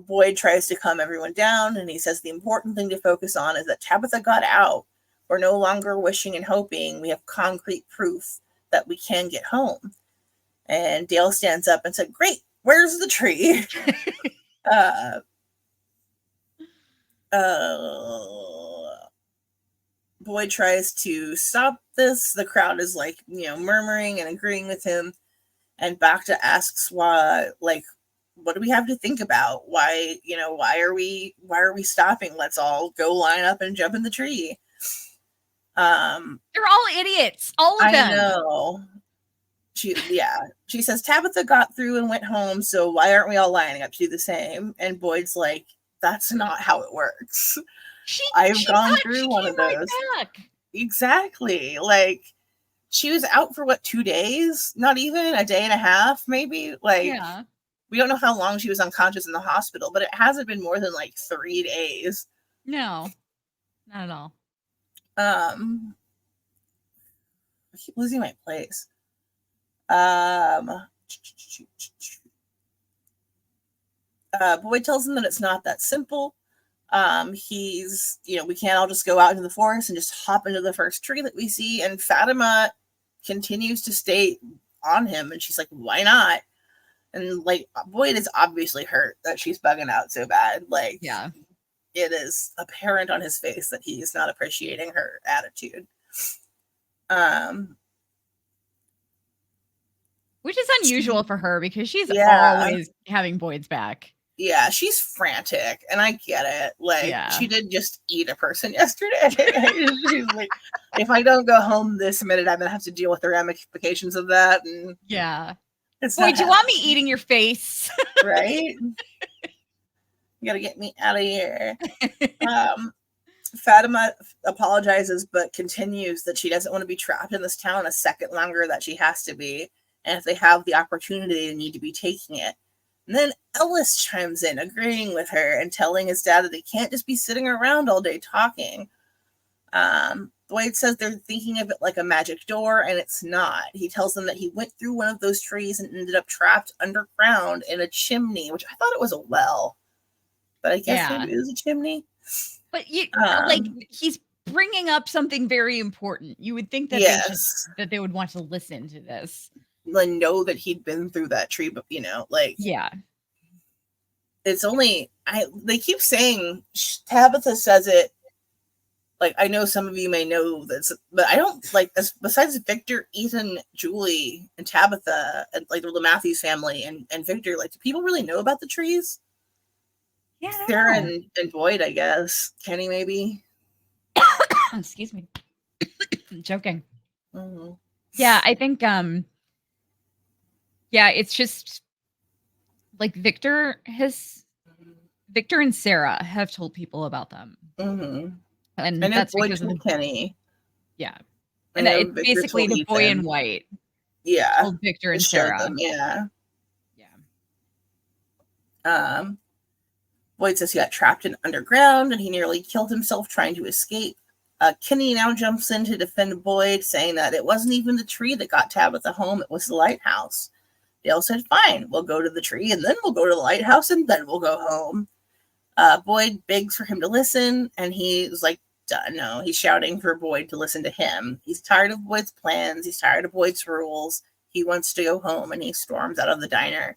Boyd tries to calm everyone down, and he says the important thing to focus on is that Tabitha got out. We're no longer wishing and hoping. We have concrete proof that we can get home. And Dale stands up and said, "Great, where's the tree?" Boyd tries to stop this. The crowd is like, murmuring and agreeing with him. And Bacta asks why, like, what do we have to think about? Why are we stopping? Let's all go line up and jump in the tree. They're all idiots. All of them. I know. She says Tabitha got through and went home, so why aren't we all lining up to do the same? And Boyd's like, that's not how it works. I've gone through one of those. Exactly. Like, she was out for 2 days? Not even a day and a half, maybe? Like, we don't know how long she was unconscious in the hospital, but it hasn't been more than 3 days. No, not at all. I keep losing my place. Boyd tells him that it's not that simple. We can't all just go out into the forest and just hop into the first tree that we see. And Fatima continues to stay on him, and she's like, why not? And Boyd is obviously hurt that she's bugging out so bad. It is apparent on his face that he's not appreciating her attitude. Which is unusual for her because she's always having Boyd's back. Yeah, she's frantic, and I get it. Like, she did just eat a person yesterday. She's like, if I don't go home this minute, I'm gonna have to deal with the ramifications of that. And Boyd, do you want me eating your face? Right? You gotta get me out of here. Fatima apologizes, but continues that she doesn't want to be trapped in this town a second longer, that she has to be. And if they have the opportunity, they need to be taking it. And then Ellis chimes in, agreeing with her and telling his dad that they can't just be sitting around all day talking. Boyd says they're thinking of it like a magic door, and it's not. He tells them that he went through one of those trees and ended up trapped underground in a chimney, which I thought it was a well. But I guess maybe it was a chimney. But he's bringing up something very important. You would think that that they would want to listen to this. Like, know that he'd been through that tree, but it's only they keep saying Tabitha says it. Like, I know some of you may know this, but I don't besides Victor, Ethan, Julie, and Tabitha, and like the Matthews family and Victor, like, do people really know about the trees? Yeah, Sarah and Boyd, I guess. Kenny, maybe. Excuse me. I'm joking. Mm-hmm. Yeah, I think it's just like Victor and Sarah have told people about them. Mm-hmm. And that's because of Kenny. Yeah. And it's basically the boy in white. Yeah. Told Victor and Sarah. Them, yeah. Boyd says he got trapped underground and he nearly killed himself trying to escape. Kenny now jumps in to defend Boyd, saying that it wasn't even the tree that got Tabitha home, it was the lighthouse. Dale said, fine, we'll go to the tree and then we'll go to the lighthouse and then we'll go home. Boyd begs for him to listen, and he's like, no, he's shouting for Boyd to listen to him. He's tired of Boyd's plans. He's tired of Boyd's rules. He wants to go home, and he storms out of the diner.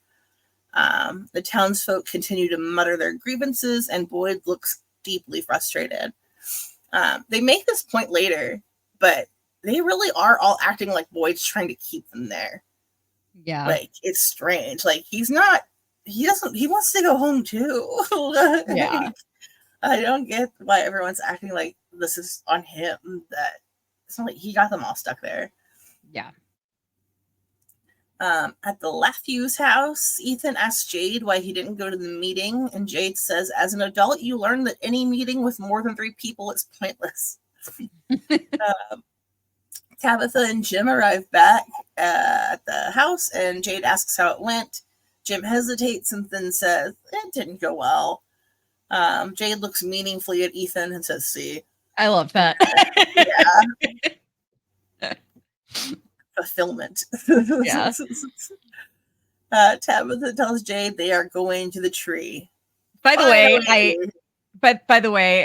The townsfolk continue to mutter their grievances, and Boyd looks deeply frustrated. They make this point later, but they really are all acting like Boyd's trying to keep them there. Yeah. Like, it's strange. Like, he wants to go home too. Yeah. I don't get why everyone's acting like this is on him. That it's not like he got them all stuck there. Yeah. At the Matthews house, Ethan asks Jade why he didn't go to the meeting, and Jade says, as an adult, you learn that any meeting with more than 3 people is pointless. Tabitha and Jim arrive back at the house, and Jade asks how it went. Jim hesitates and then says, it didn't go well. Jade looks meaningfully at Ethan and says, see. I love that. Yeah. Fulfillment. Yeah. Tabitha tells Jade they are going to the tree. By the way,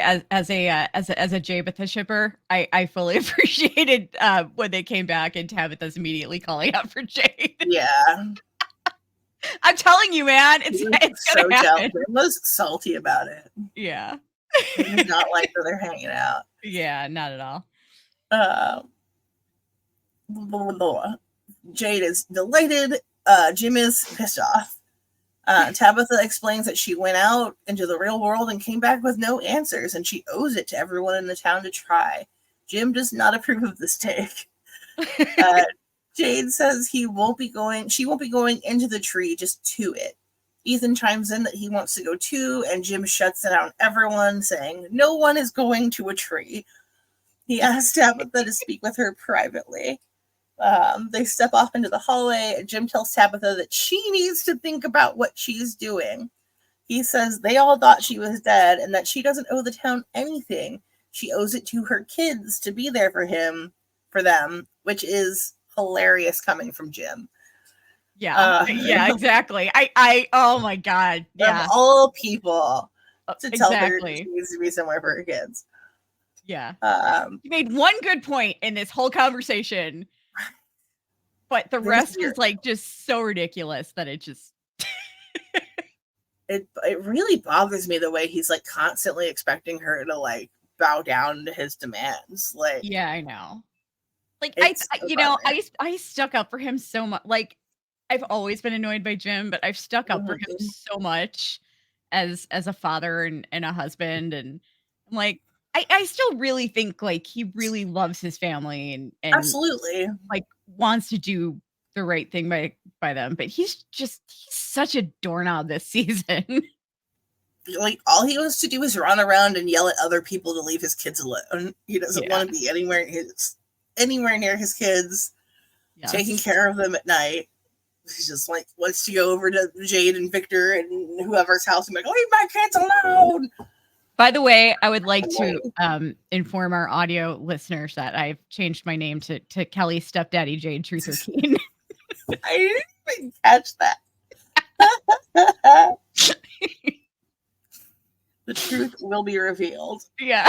as a Jaditha shipper, I fully appreciated when they came back and Tabitha's immediately calling out for Jade. Yeah. I'm telling you, man, it's so jealous. He was salty about it. Yeah. He did not like that they're hanging out. Yeah, not at all. Jade is delighted. Jim is pissed off. Tabitha explains that she went out into the real world and came back with no answers, and she owes it to everyone in the town to try. Jim does not approve of this take. Jade says she won't be going into the tree, just to it. Ethan chimes in that he wants to go too, and Jim shuts down everyone, saying no one is going to a tree. He asks Tabitha to speak with her privately. They step off into the hallway, and Jim tells Tabitha that she needs to think about what she's doing. He says they all thought she was dead and that she doesn't owe the town anything. She owes it to her kids to be there for them, which is hilarious coming from Jim. Yeah, yeah, exactly. I oh my God. Yeah. Of all people to tell her exactly. she needs to be somewhere for her kids. Yeah. You made one good point in this whole conversation, but the rest is like just so ridiculous that it just it really bothers me the way he's like constantly expecting her to like bow down to his demands. Like, yeah, I know. Like I stuck up for him so much. Like I've always been annoyed by Jim, but I've stuck up for him so much as a father and a husband, and I'm like, I still really think, like, he really loves his family and, Absolutely. like, wants to do the right thing by them, but he's such a doorknob this season. Like, all he wants to do is run around and yell at other people to leave his kids alone. He doesn't want to be anywhere near his kids, taking care of them at night. He's just like wants to go over to Jade and Victor and whoever's house and be like, leave my kids alone. By the way, I would like to inform our audio listeners that I've changed my name to Kelly Stepdaddy Jade Truth or Keen. I didn't even catch that. The truth will be revealed. Yeah.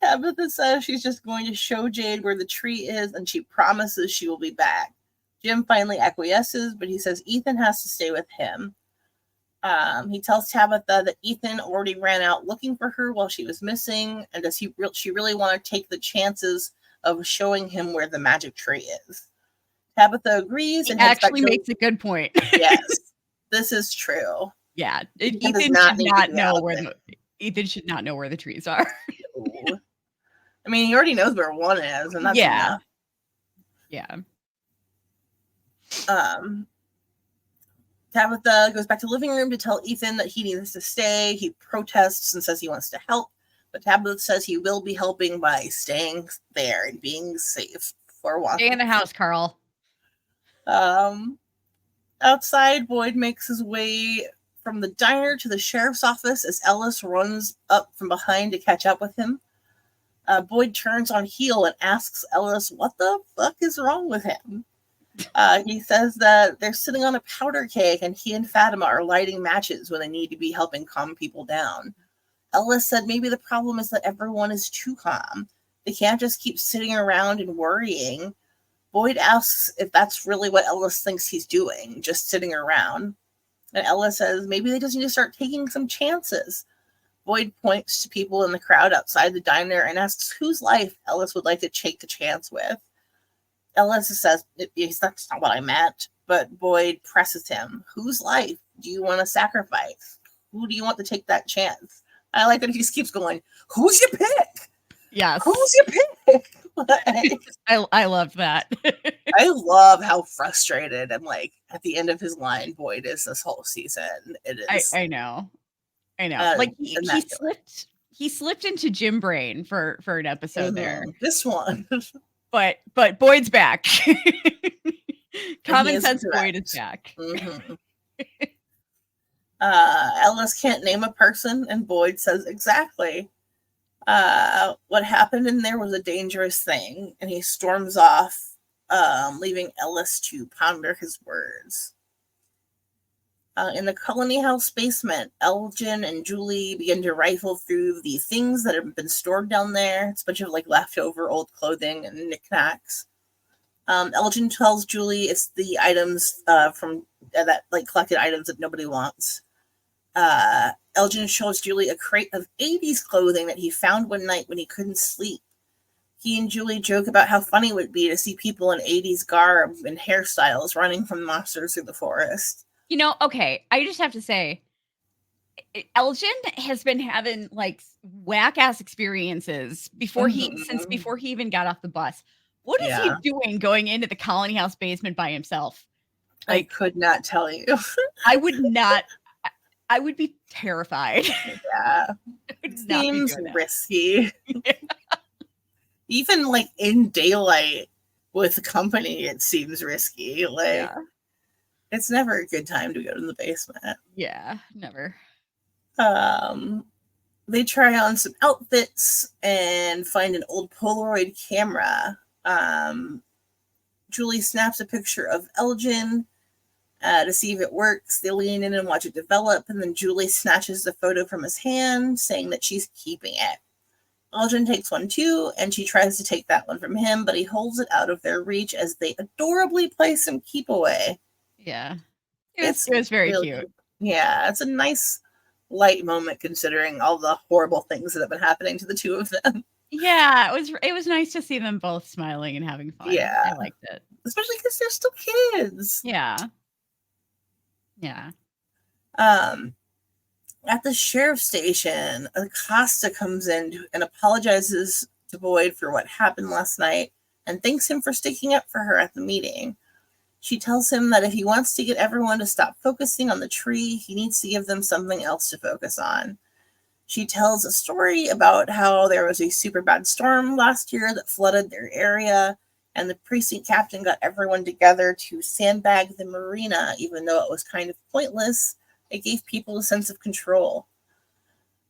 Tabitha says she's just going to show Jade where the tree is, and she promises she will be back. Jim finally acquiesces, but he says Ethan has to stay with him. He tells Tabitha that Ethan already ran out looking for her while she was missing, and does she really want to take the chances of showing him where the magic tree is? Tabitha agrees and actually makes a good point. Yes, this is true. Yeah, Ethan should not know where the trees are. I mean, he already knows where one is, and that's enough. Yeah. Tabitha goes back to the living room to tell Ethan that he needs to stay. He protests and says he wants to help, but Tabitha says he will be helping by staying there and being safe for a while. Stay in the house, Carl. Outside, Boyd makes his way from the diner to the sheriff's office as Ellis runs up from behind to catch up with him. Boyd turns on heel and asks Ellis what the fuck is wrong with him. He says that they're sitting on a powder keg and he and Fatima are lighting matches when they need to be helping calm people down. Ellis said maybe the problem is that everyone is too calm. They can't just keep sitting around and worrying. Boyd asks if that's really what Ellis thinks he's doing, just sitting around. And Ellis says maybe they just need to start taking some chances. Boyd points to people in the crowd outside the diner and asks whose life Ellis would like to take the chance with. Ellis says, that's not what I meant, but Boyd presses him. Whose life do you want to sacrifice? Who do you want to take that chance? I like that he just keeps going, who's your pick? Yes. Who's your pick? I love that. I love how frustrated and like at the end of his line Boyd is this whole season. It is. I know. Like he slipped into Jim brain for an episode there. This one. But Boyd's back. Common sense Boyd is back. Mm-hmm. Ellis can't name a person, and Boyd says exactly. What happened in there was a dangerous thing, and he storms off, leaving Ellis to ponder his words. In the Colony House basement, Elgin and Julie begin to rifle through the things that have been stored down there. It's a bunch of like leftover old clothing and knickknacks. Elgin tells Julie it's the items from that like collected items that nobody wants. Elgin shows Julie a crate of 80s clothing that he found one night when he couldn't sleep. He and Julie joke about how funny it would be to see people in 80s garb and hairstyles running from monsters through the forest. You know, okay, I just have to say, Elgin has been having like whack-ass experiences since before he even got off the bus. What is he doing going into the Colony House basement by himself? Like, I could not tell you. I would be terrified. Yeah. It seems risky. Yeah. Even like in daylight with company, it seems risky. Like, it's never a good time to go to the basement. Yeah, never. They try on some outfits and find an old Polaroid camera. Julie snaps a picture of Elgin to see if it works. They lean in and watch it develop, and then Julie snatches the photo from his hand, saying that she's keeping it. Elgin takes one too, and she tries to take that one from him, but he holds it out of their reach as they adorably play some keep away. Yeah. It was very cute. Yeah, it's a nice light moment considering all the horrible things that have been happening to the two of them. Yeah, it was nice to see them both smiling and having fun. Yeah. I liked it. Especially because they're still kids. Yeah. Yeah. At the sheriff's station, Acosta comes in and apologizes to Boyd for what happened last night and thanks him for sticking up for her at the meeting. She tells him that if he wants to get everyone to stop focusing on the tree, he needs to give them something else to focus on. She tells a story about how there was a super bad storm last year that flooded their area, and the precinct captain got everyone together to sandbag the marina, even though it was kind of pointless. It gave people a sense of control.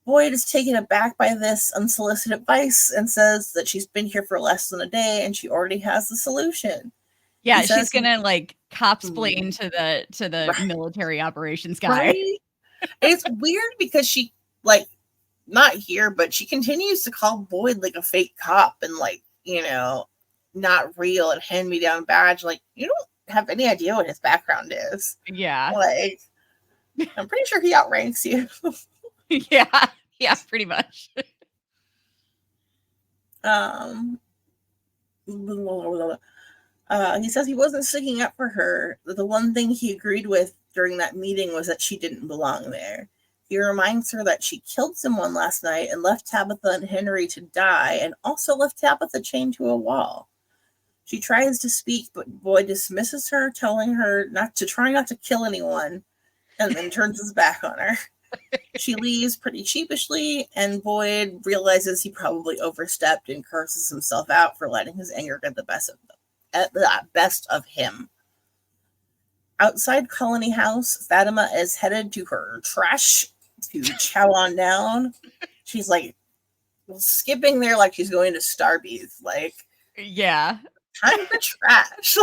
Boyd is taken aback by this unsolicited advice and says that she's been here for less than a day and she already has the solution. Yeah, she's gonna like cop-splain to the military operations guy. Right? It's weird because she like not here, but she continues to call Boyd like a fake cop and like, you know, not real and hand-me-down badge. Like, you don't have any idea what his background is. Yeah. Like, I'm pretty sure he outranks you. Yeah, pretty much. He says he wasn't sticking up for her. The one thing he agreed with during that meeting was that she didn't belong there. He reminds her that she killed someone last night and left Tabitha and Henry to die, and also left Tabitha chained to a wall. She tries to speak, but Boyd dismisses her, telling her not to kill anyone, and then turns his back on her. She leaves pretty sheepishly, and Boyd realizes he probably overstepped and curses himself out for letting his anger get the best of him. Outside Colony House, Fatima is headed to her trash to chow on down. She's like skipping there like she's going to Starbucks. Like, yeah, time for trash.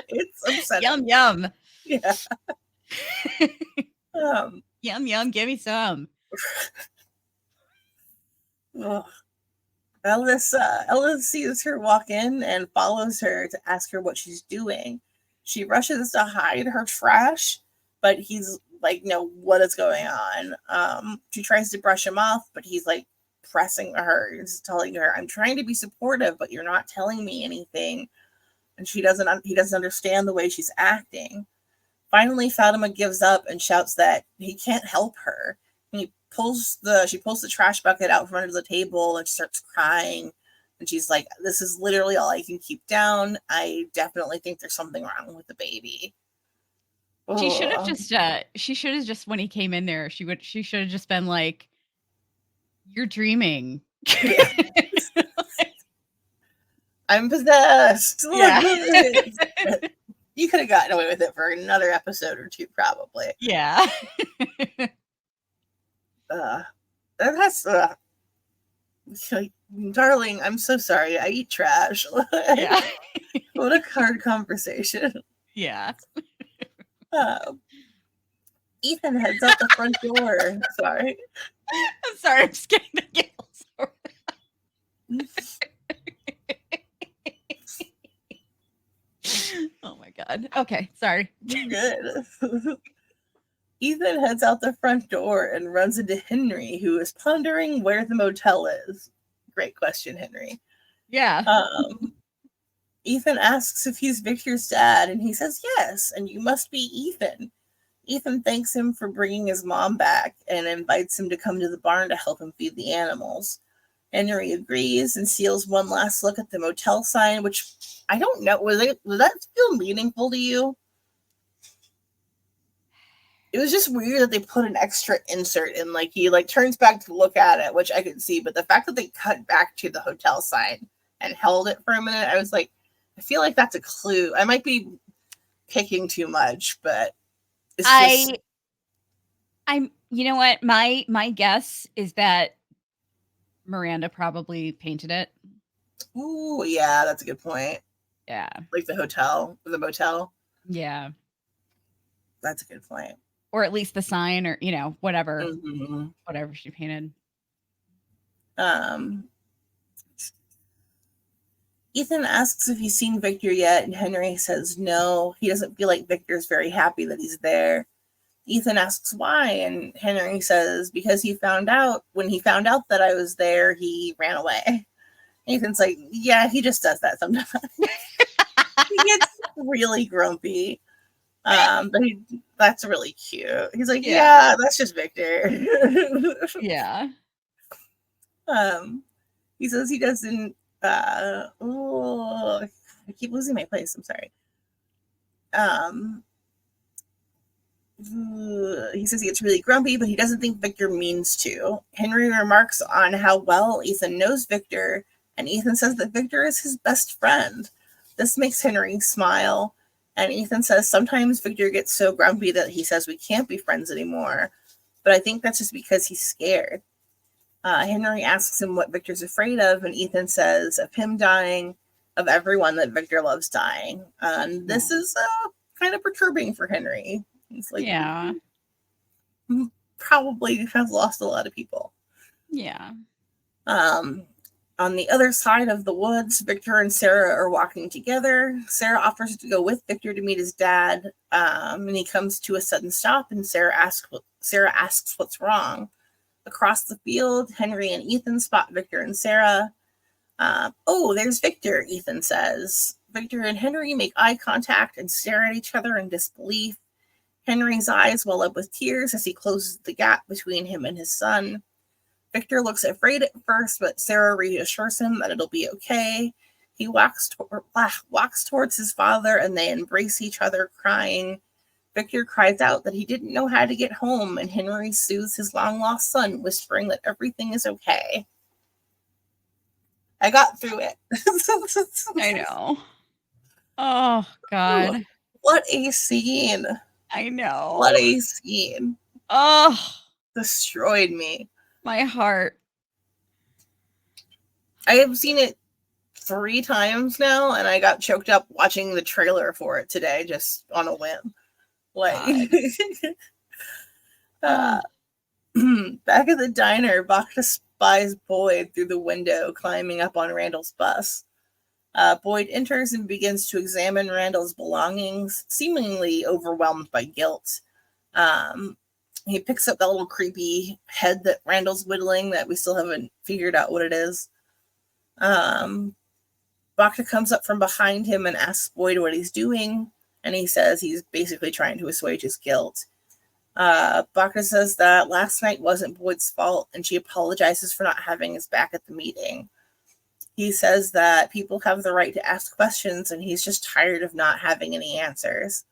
It's upsetting. Yum yum. Yeah. Yum yum. Give me some. Ellis sees her walk in and follows her to ask her what she's doing. She rushes to hide her trash, but he's like, no, what is going on? She tries to brush him off, but he's like pressing her, just telling her, I'm trying to be supportive, but you're not telling me anything. And he doesn't understand the way she's acting. Finally, Fatima gives up and shouts that he can't help her. And she pulls the trash bucket out from under the table and starts crying. And she's like, this is literally all I can keep down. I definitely think there's something wrong with the baby. She should have just when he came in there, she should have just been like, you're dreaming. Yeah. I'm possessed. Yeah. You could have gotten away with it for another episode or two, probably. Yeah. Darling, I'm so sorry. I eat trash. Yeah. What a hard conversation. Yeah. Ethan heads out the front door. Sorry. I'm sorry. I'm just getting the giggles. Oh my God. Okay. Sorry. You're good. Ethan heads out the front door and runs into Henry, who is pondering where the motel is. Great question, Henry. Yeah. Ethan asks if he's Victor's dad, and he says yes, and you must be Ethan. Ethan thanks him for bringing his mom back and invites him to come to the barn to help him feed the animals. Henry agrees and steals one last look at the motel sign, which I don't know. Would that feel meaningful to you? It was just weird that they put an extra insert in, like he like turns back to look at it, which I could see, but the fact that they cut back to the hotel sign and held it for a minute, I was like, I feel like that's a clue. I might be picking too much, but it's just... I'm you know what? My guess is that Miranda probably painted it. Ooh, yeah, that's a good point. Yeah. Like the motel. Yeah. That's a good point. Or at least the sign, or whatever. Mm-hmm. Whatever she painted. Ethan asks if he's seen Victor yet, and Henry says no. He doesn't feel like Victor's very happy that he's there. Ethan asks why, and Henry says because when he found out that I was there, he ran away. Ethan's like, yeah, he just does that sometimes. He gets really grumpy. But that's really cute. He's like, yeah, that's just Victor. Yeah. He says he doesn't, I keep losing my place. I'm sorry. He says he gets really grumpy, but he doesn't think Victor means to. Henry remarks on how well Ethan knows Victor, and Ethan says that Victor is his best friend. This makes Henry smile, and Ethan says sometimes Victor gets so grumpy that he says we can't be friends anymore, but I think that's just because he's scared. Henry asks him what Victor's afraid of, and Ethan says of him dying, of everyone that Victor loves dying. And this is kind of perturbing for Henry. He's like, probably has lost a lot of people. Yeah. On the other side of the woods, Victor and Sarah are walking together. Sarah offers to go with Victor to meet his dad, and he comes to a sudden stop, and Sarah asks what's wrong. Across the field, Henry and Ethan spot Victor and Sarah. Oh, there's Victor, Ethan says. Victor and Henry make eye contact and stare at each other in disbelief. Henry's eyes well up with tears as he closes the gap between him and his son. Victor looks afraid at first, but Sarah reassures him that it'll be okay. He walks towards his father, and they embrace each other, crying. Victor cries out that he didn't know how to get home, and Henry soothes his long-lost son, whispering that everything is okay. I got through it. I know. Oh, God. Ooh, what a scene. I know. What a scene. Oh. Destroyed me. My heart. I have seen it 3 times now, and I got choked up watching the trailer for it today, just on a whim. Like, back at the diner, Bacta spies Boyd through the window, climbing up on Randall's bus. Boyd enters and begins to examine Randall's belongings, seemingly overwhelmed by guilt. He picks up that little creepy head that Randall's whittling that we still haven't figured out what it is. Bacta comes up from behind him and asks Boyd what he's doing, and he says he's basically trying to assuage his guilt. Bacta says that last night wasn't Boyd's fault, and she apologizes for not having his back at the meeting. He says that people have the right to ask questions, and he's just tired of not having any answers.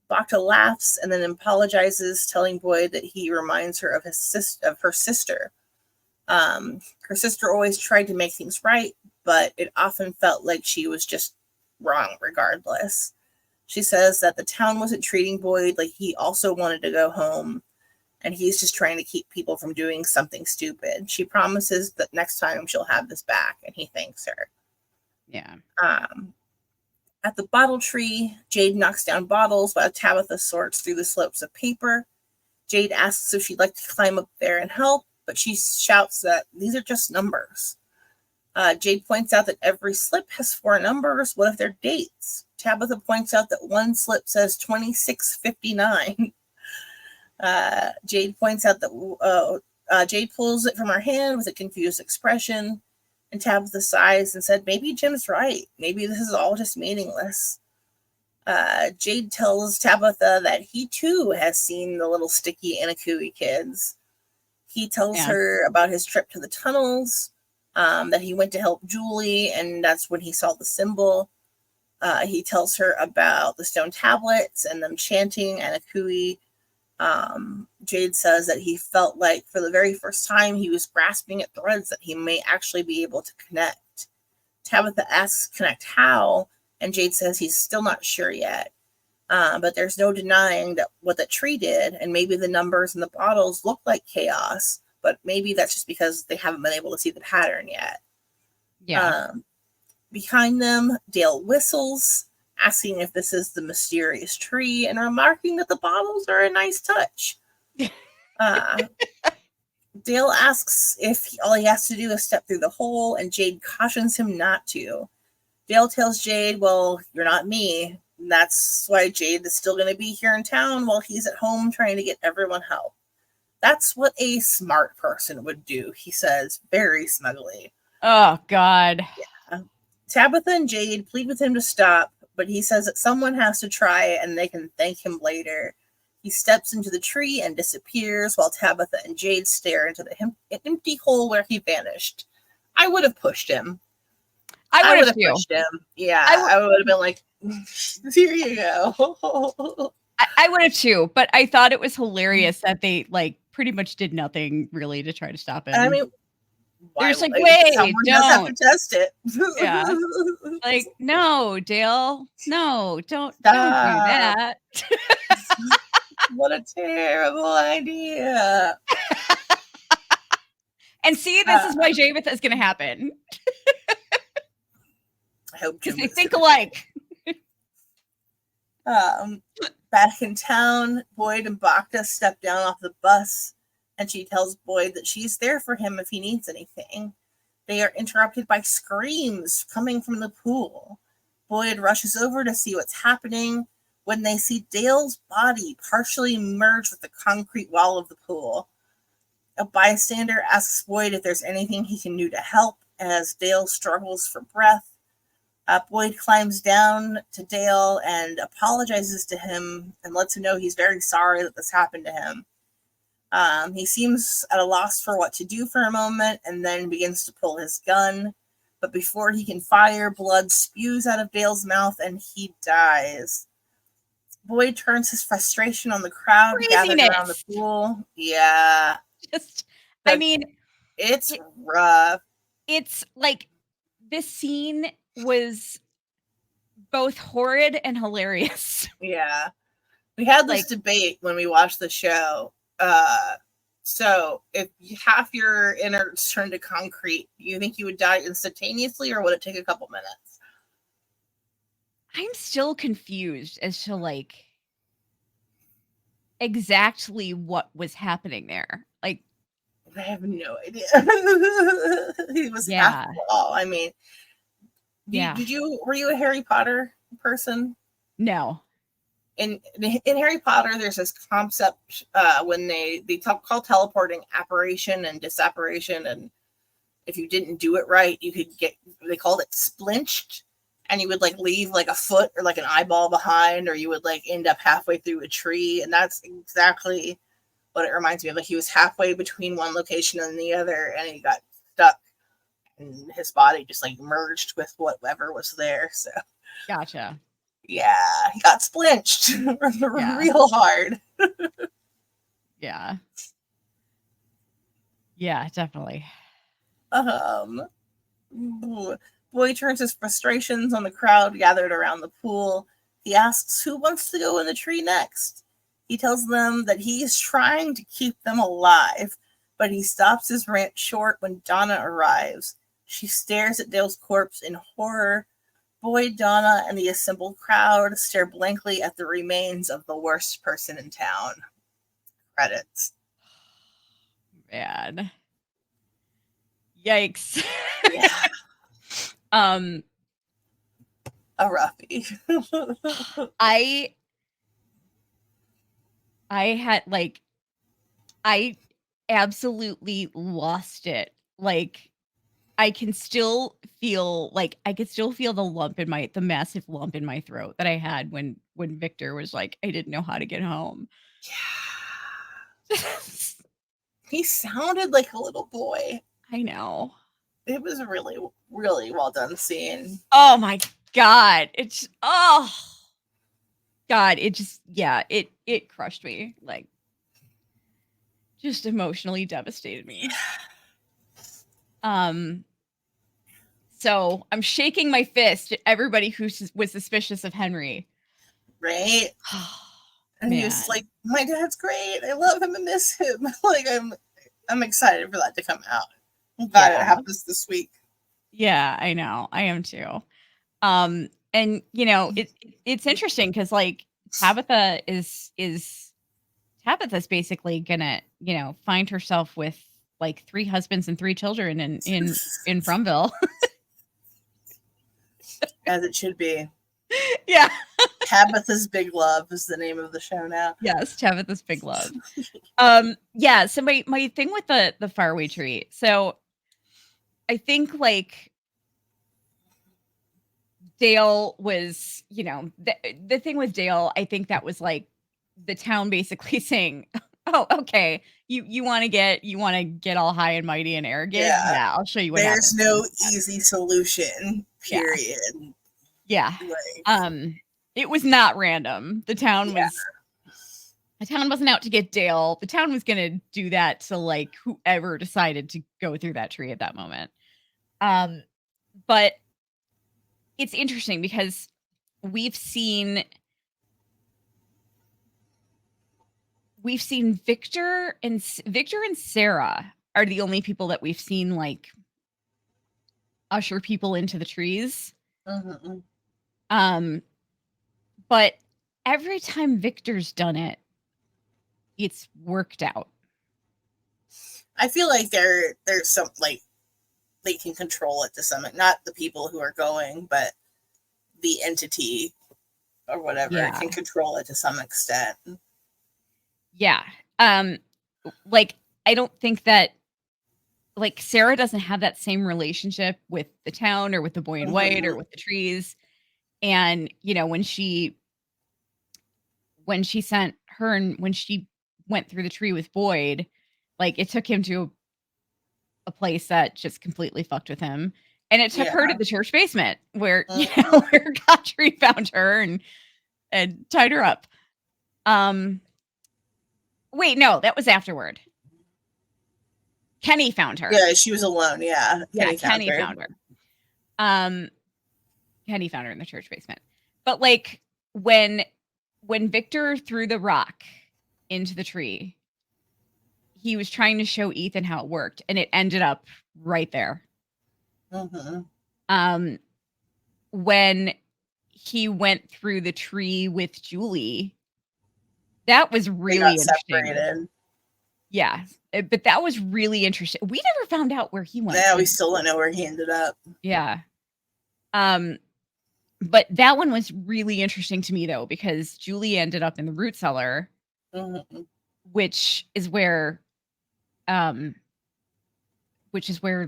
Bacta laughs and then apologizes, telling Boyd that he reminds her of her sister. Her sister always tried to make things right, but it often felt like she was just wrong regardless. She says that the town wasn't treating Boyd like he also wanted to go home, and he's just trying to keep people from doing something stupid. She promises that next time she'll have this back, and he thanks her. Yeah. At the bottle tree, Jade knocks down bottles while Tabitha sorts through the slips of paper. Jade asks if she'd like to climb up there and help, but she shouts that these are just numbers. Jade points out that every slip has 4 numbers. What if they're dates? Tabitha points out that one slip says 2659. Jade points out that Jade pulls it from her hand with a confused expression, and Tabitha sighs and said, maybe Jim's right. Maybe this is all just meaningless. Jade tells Tabitha that he too has seen the little sticky Inakui kids. He tells her about his trip to the tunnels, that he went to help Julie, and that's when he saw the symbol. He tells her about the stone tablets and them chanting Inakui. Jade says that he felt like for the very first time he was grasping at threads that he may actually be able to connect. Tabitha asks connect how, and Jade says he's still not sure yet. But there's no denying that what the tree did, and maybe the numbers in the bottles look like chaos, but maybe that's just because they haven't been able to see the pattern yet. Yeah. Behind them, Dale whistles, asking if this is the mysterious tree, and remarking that the bottles are a nice touch. Dale asks if all he has to do is step through the hole, and Jade cautions him not to. Dale tells Jade, well, you're not me. And that's why Jade is still going to be here in town while he's at home trying to get everyone help. That's what a smart person would do, he says, very smugly. Oh, God. Yeah. Tabitha and Jade plead with him to stop, but he says that someone has to try it and they can thank him later. He steps into the tree and disappears while Tabitha and Jade stare into the empty hole where he vanished. I would have pushed him. I would have pushed him. Yeah, I would have been like, here you go. I would have too, but I thought it was hilarious that they like pretty much did nothing really to try to stop him. I mean, they're just like, wait, someone does have to test it. Yeah. Like, no, Dale. No, don't do that. What a terrible idea. And see, this is why Jaditha is going to happen. I hope because they think alike. Back in town, Boyd and Bacta step down off the bus, and she tells Boyd that she's there for him if he needs anything. They are interrupted by screams coming from the pool. Boyd rushes over to see what's happening when they see Dale's body partially merged with the concrete wall of the pool. A bystander asks Boyd if there's anything he can do to help as Dale struggles for breath. Boyd climbs down to Dale and apologizes to him and lets him know he's very sorry that this happened to him. He seems at a loss for what to do for a moment and then begins to pull his gun. But before he can fire, blood spews out of Dale's mouth and he dies. Boyd turns his frustration on the crowd gathered around the pool. Yeah. I mean, it's rough. It's like this scene was both horrid and hilarious. Yeah. We had this debate when we watched the show. So if half your innards turned to concrete, do you think you would die instantaneously or would it take a couple minutes? I'm still confused as to like exactly what was happening there. Like, I have no idea. He was half wall. I mean, were you a Harry Potter person? No. In Harry Potter, there's this concept when they call teleporting apparition and disapparition, and if you didn't do it right, you could they called it splinched, and you would like leave like a foot or like an eyeball behind, or you would like end up halfway through a tree, and that's exactly what it reminds me of. Like he was halfway between one location and the other, and he got stuck, and his body just like merged with whatever was there. So, gotcha. Yeah, he got splinched real hard. Yeah. Yeah, definitely. Boy turns his frustrations on the crowd gathered around the pool. He asks who wants to go in the tree next. He tells them that he is trying to keep them alive, but he stops his rant short when Donna arrives. She stares at Dale's corpse in horror. Boyd, Donna, and the assembled crowd stare blankly at the remains of the worst person in town. Credits. Man. Yikes. Yeah. A roughie. I had like, I absolutely lost it. Like, I can still feel the massive lump in my throat that I had when Victor was like, I didn't know how to get home. Yeah. He sounded like a little boy. I know. It was a really, really well done scene. Oh my God. It just, it crushed me. Like, just emotionally devastated me. So I'm shaking my fist at everybody who was suspicious of Henry. Right. And he was like, my dad's great. I love him and miss him. Like, I'm excited for that to come out. I'm glad it happens this week. Yeah, I know. I am too. And you know, it's interesting because like Tabitha's basically gonna, you know, find herself with like 3 husbands and 3 children in Fromville. As it should be. Yeah. Tabitha's Big Love is the name of the show now. Yes, Tabitha's Big Love. Yeah, so my thing with the faraway tree. So I think like Dale was, the thing with Dale, I think that was like the town basically saying, "Oh, okay, you want to get all high and mighty and arrogant? Yeah, I'll show you what There's happens." no easy solution. Period. Yeah. Like, it was not random. The town wasn't out to get Dale. The town was going to do that to like whoever decided to go through that tree at that moment. But it's interesting because we've seen Victor and Sarah are the only people that we've seen like usher people into the trees. mm-hmm. But every time Victor's done it, it's worked out. I feel like there's some like they can control it to some, not the people who are going, but the entity or whatever can control it to some extent. Yeah. Like I don't think that like Sarah doesn't have that same relationship with the town or with the boy in white or with the trees. And when she sent her and when she went through the tree with Boyd, like it took him to a place that just completely fucked with him. And it took her to the church basement where, where Godfrey found her and tied her up. Wait, no, that was afterward. Kenny found her. Yeah, she was alone. Yeah. Kenny found her. Kenny found her in the church basement. But like when Victor threw the rock into the tree, he was trying to show Ethan how it worked, and it ended up right there. When he went through the tree with Julie, that was really interesting. Separated. Yeah, but that was really interesting. We never found out where he went. Yeah, we still don't know where he ended up. Yeah. But that one was really interesting to me though, because Julie ended up in the root cellar, which is where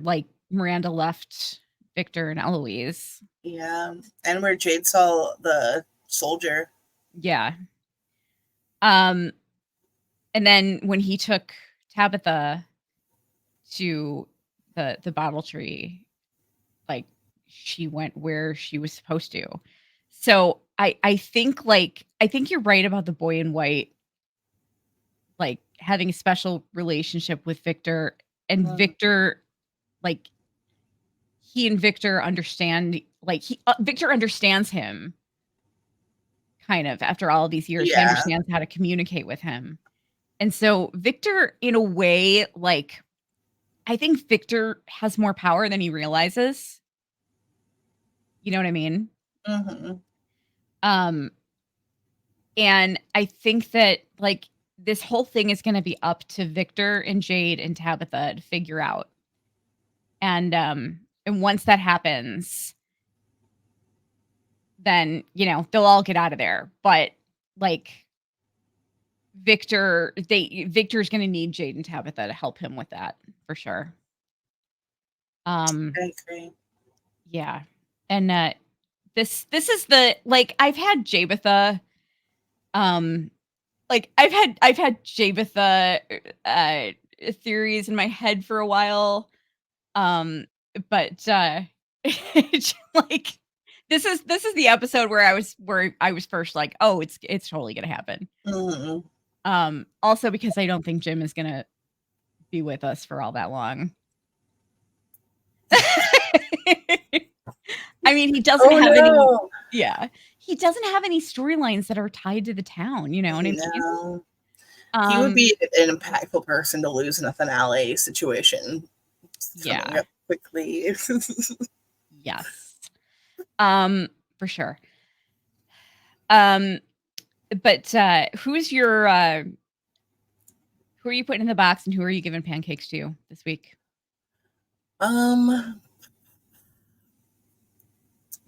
like Miranda left Victor and Eloise. Yeah. And where Jade saw the soldier. Yeah. And then when he took Tabitha to the bottle tree, like she went where she was supposed to. So I think you're right about the boy in white, like having a special relationship with Victor, and Victor, like he and Victor understand, like Victor understands him kind of after all of these years. He understands how to communicate with him. And so Victor, in a way, like I think Victor has more power than he realizes. You know what I mean? And I think that like this whole thing is going to be up to Victor and Jade and Tabitha to figure out. And once that happens, then, they'll all get out of there. But like Victor's going to need Jade and Tabitha to help him with that for sure. I agree. Yeah. And this is the, like, I've had Jaditha, like I've had Jaditha theories in my head for a while. But like this is the episode where I was first like, oh, it's totally gonna happen. Also because I don't think Jim is gonna be with us for all that long. I mean, he doesn't have any. Yeah, he doesn't have any storylines that are tied to the town. You know what I mean? He would be an impactful person to lose in a finale situation. Yeah, quickly. Yes, for sure. But who's your who are you putting in the box, and who are you giving pancakes to this week?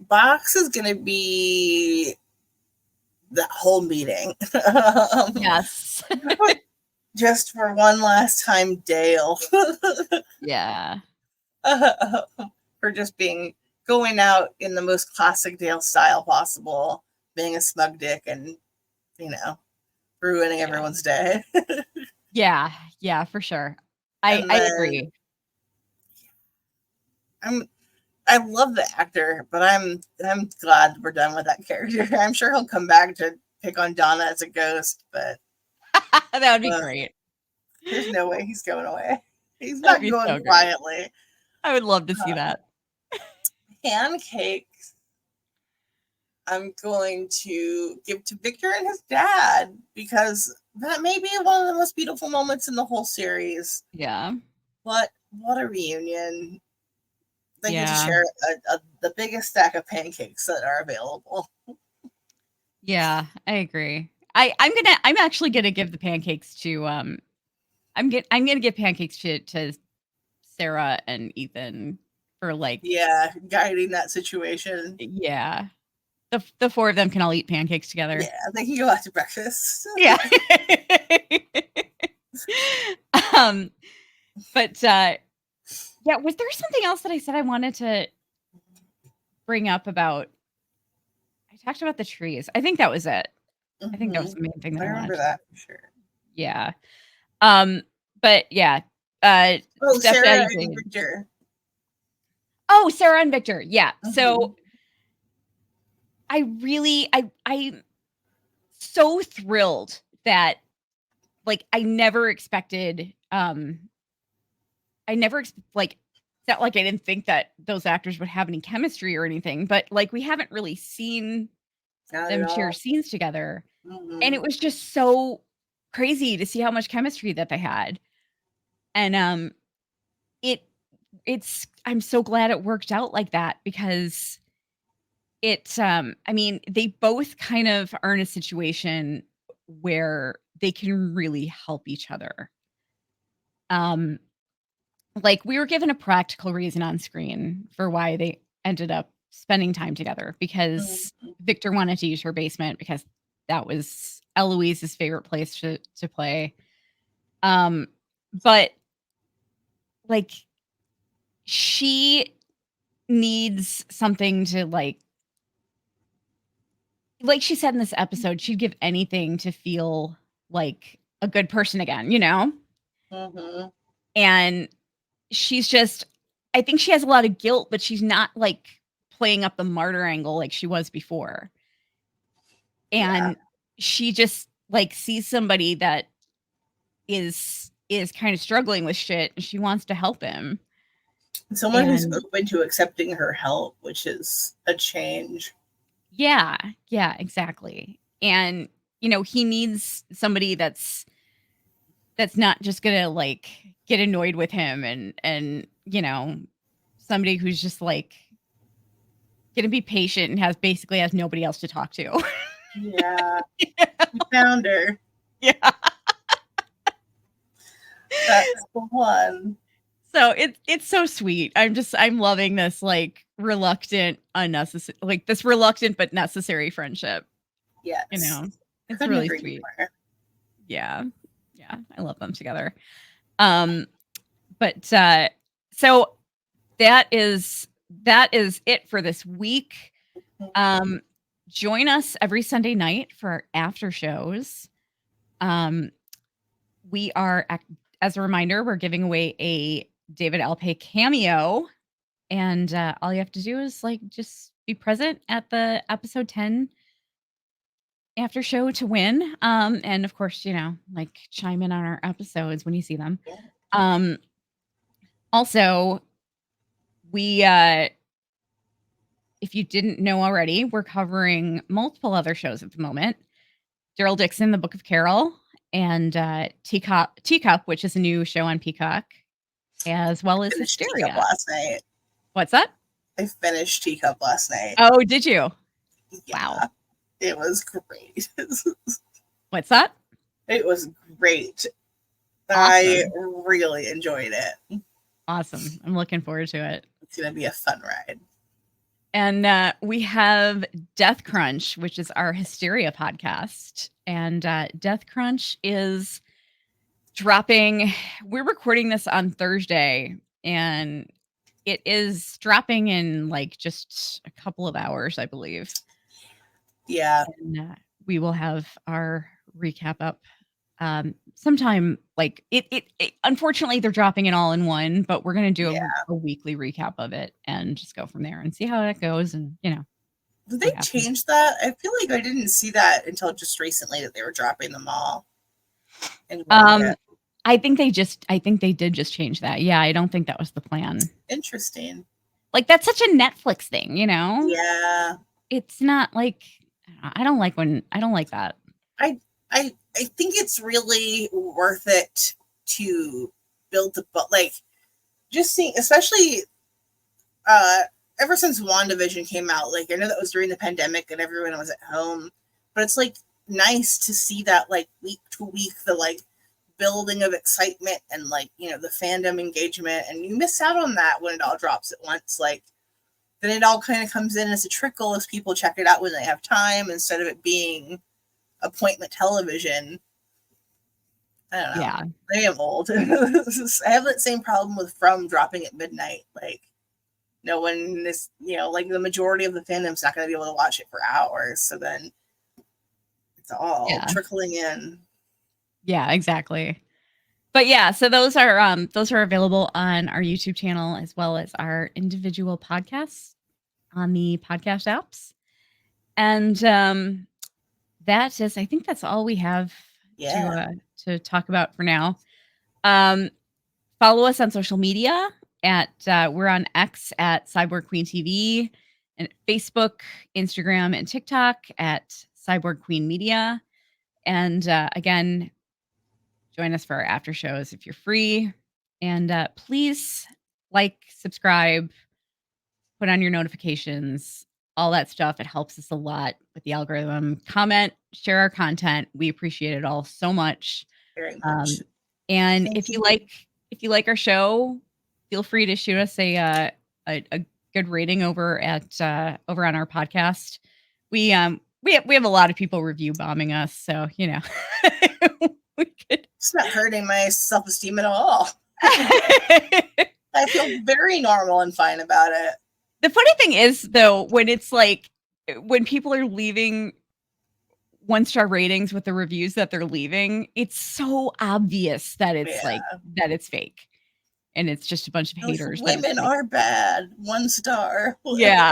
Box is going to be the whole meeting. Yes. Just for one last time, Dale. Yeah. For just going out in the most classic Dale style possible, being a smug dick and, ruining everyone's day. Yeah, for sure. I agree. I love the actor, but I'm glad we're done with that character. I'm sure he'll come back to pick on Donna as a ghost, but that would be great. There's no way he's going away. He's not going so quietly. I would love to see that. Pancakes, I'm going to give to Victor and his dad, because that may be one of the most beautiful moments in the whole series. Yeah. What a reunion. They get to share the biggest stack of pancakes that are available. Yeah, I agree. I'm actually gonna give the pancakes to I'm gonna give pancakes to Sarah and Ethan for guiding that situation. Yeah. The four of them can all eat pancakes together. Yeah, they can go out to breakfast. Yeah. But was there something else that I said I wanted to bring up about? I talked about the trees. I think that was it. I think that was the main thing that I remember that for sure. Yeah. But yeah. Sarah and Victor. Oh, Sarah and Victor. Yeah. So I'm so thrilled that I never expected it's not like I didn't think that those actors would have any chemistry or anything, but we haven't really seen them share scenes together. And it was just so crazy to see how much chemistry that they had. And I'm so glad it worked out like that, because they both kind of are in a situation where they can really help each other. We were given a practical reason on screen for why they ended up spending time together, because Victor wanted to use her basement because that was Eloise's favorite place to play. But she needs something to like she said in this episode, she'd give anything to feel like a good person again, And she's just, I think she has a lot of guilt, but she's not playing up the martyr angle like she was before. And she just sees somebody that is kind of struggling with shit, and she wants to help him. Someone who's open to accepting her help, which is a change. Yeah, exactly. And he needs somebody that's not just gonna get annoyed with him, and somebody who's just gonna be patient and has nobody else to talk to. Yeah. We found her. Yeah. That's the one. So it's so sweet. I'm loving this reluctant, unnecessary, this reluctant but necessary friendship. Yes. It's really sweet. More. Yeah. I love them together. But so that is it for this week. Join us every Sunday night for our after shows. We are, as a reminder, we're giving away a David Alpay cameo, and all you have to do is just be present at the episode 10 after show to win. And of course, chime in on our episodes when you see them. Also, we if you didn't know already, we're covering multiple other shows at the moment. Daryl Dixon, The Book of Carol, and Teacup, which is a new show on Peacock, as well as Hysteria. Teacup last night. What's that? I finished Teacup last night. Oh, did you? Yeah, wow. It was great. What's that? It was great. Awesome. I really enjoyed it. Awesome. I'm looking forward to it. It's going to be a fun ride. And we have Death Crunch, which is our Hysteria podcast. And Death Crunch is dropping. We're recording this on Thursday, and it is dropping in like just a couple of hours, I believe. Yeah. And we will have our recap up sometime. Like it unfortunately they're dropping it all in one, but we're gonna do a weekly recap of it and just go from there and see how that goes. And did they change that? I feel like I didn't see that until just recently that they were dropping them all. I think they did just change that. Yeah, I don't think that was the plan. Interesting. Like, that's such a Netflix thing, Yeah. It's not like I don't like that. I think it's really worth it to build the like just seeing, especially ever since WandaVision came out. Like, I know that was during the pandemic and everyone was at home, but it's like nice to see that like week to week the like building of excitement and like the fandom engagement, and you miss out on that when it all drops at once. Like, then it all kind of comes in as a trickle as people check it out when they have time instead of it being appointment television. I don't know. Yeah, I am old. I have that same problem with From dropping at midnight. Like, no one is, like the majority of the fandom's not going to be able to watch it for hours. So then it's all trickling in. Yeah, exactly. But yeah, so those are available on our YouTube channel as well as our individual podcasts on the podcast apps. And I think that's all we have to talk about for now. Follow us on social media at we're on X at Cyborg Queen TV, and Facebook, Instagram, and TikTok at Cyborg Queen Media. And again, join us for our after shows if you're free. And please subscribe, put on your notifications, all that stuff. It helps us a lot with the algorithm. Comment, share our content. We appreciate it all so much. Very much. And if you like our show, feel free to shoot us a good rating over on our podcast. We have a lot of people review bombing us, so It's not hurting my self-esteem at all. I feel very normal and fine about it. The funny thing is, though, when it's like when people are leaving 1-star ratings with the reviews that they're leaving, it's so obvious that it's that it's fake. And it's just a bunch of haters. Women are bad. 1 star. Yeah.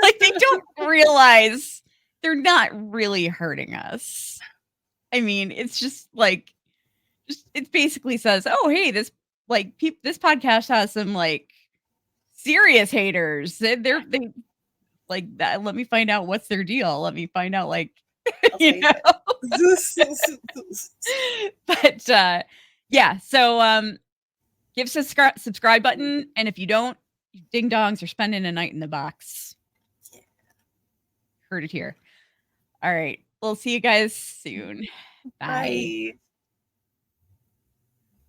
Like, they don't realize they're not really hurting us. I mean, it's just like, it basically says, oh, hey, this podcast has some like serious haters. They like that. Let me find out what's their deal. Let me find out, like, But yeah, so give us a subscribe button, and if you don't, you ding dongs are spending a night in the box. Heard it here. All right, we'll see you guys soon. Bye.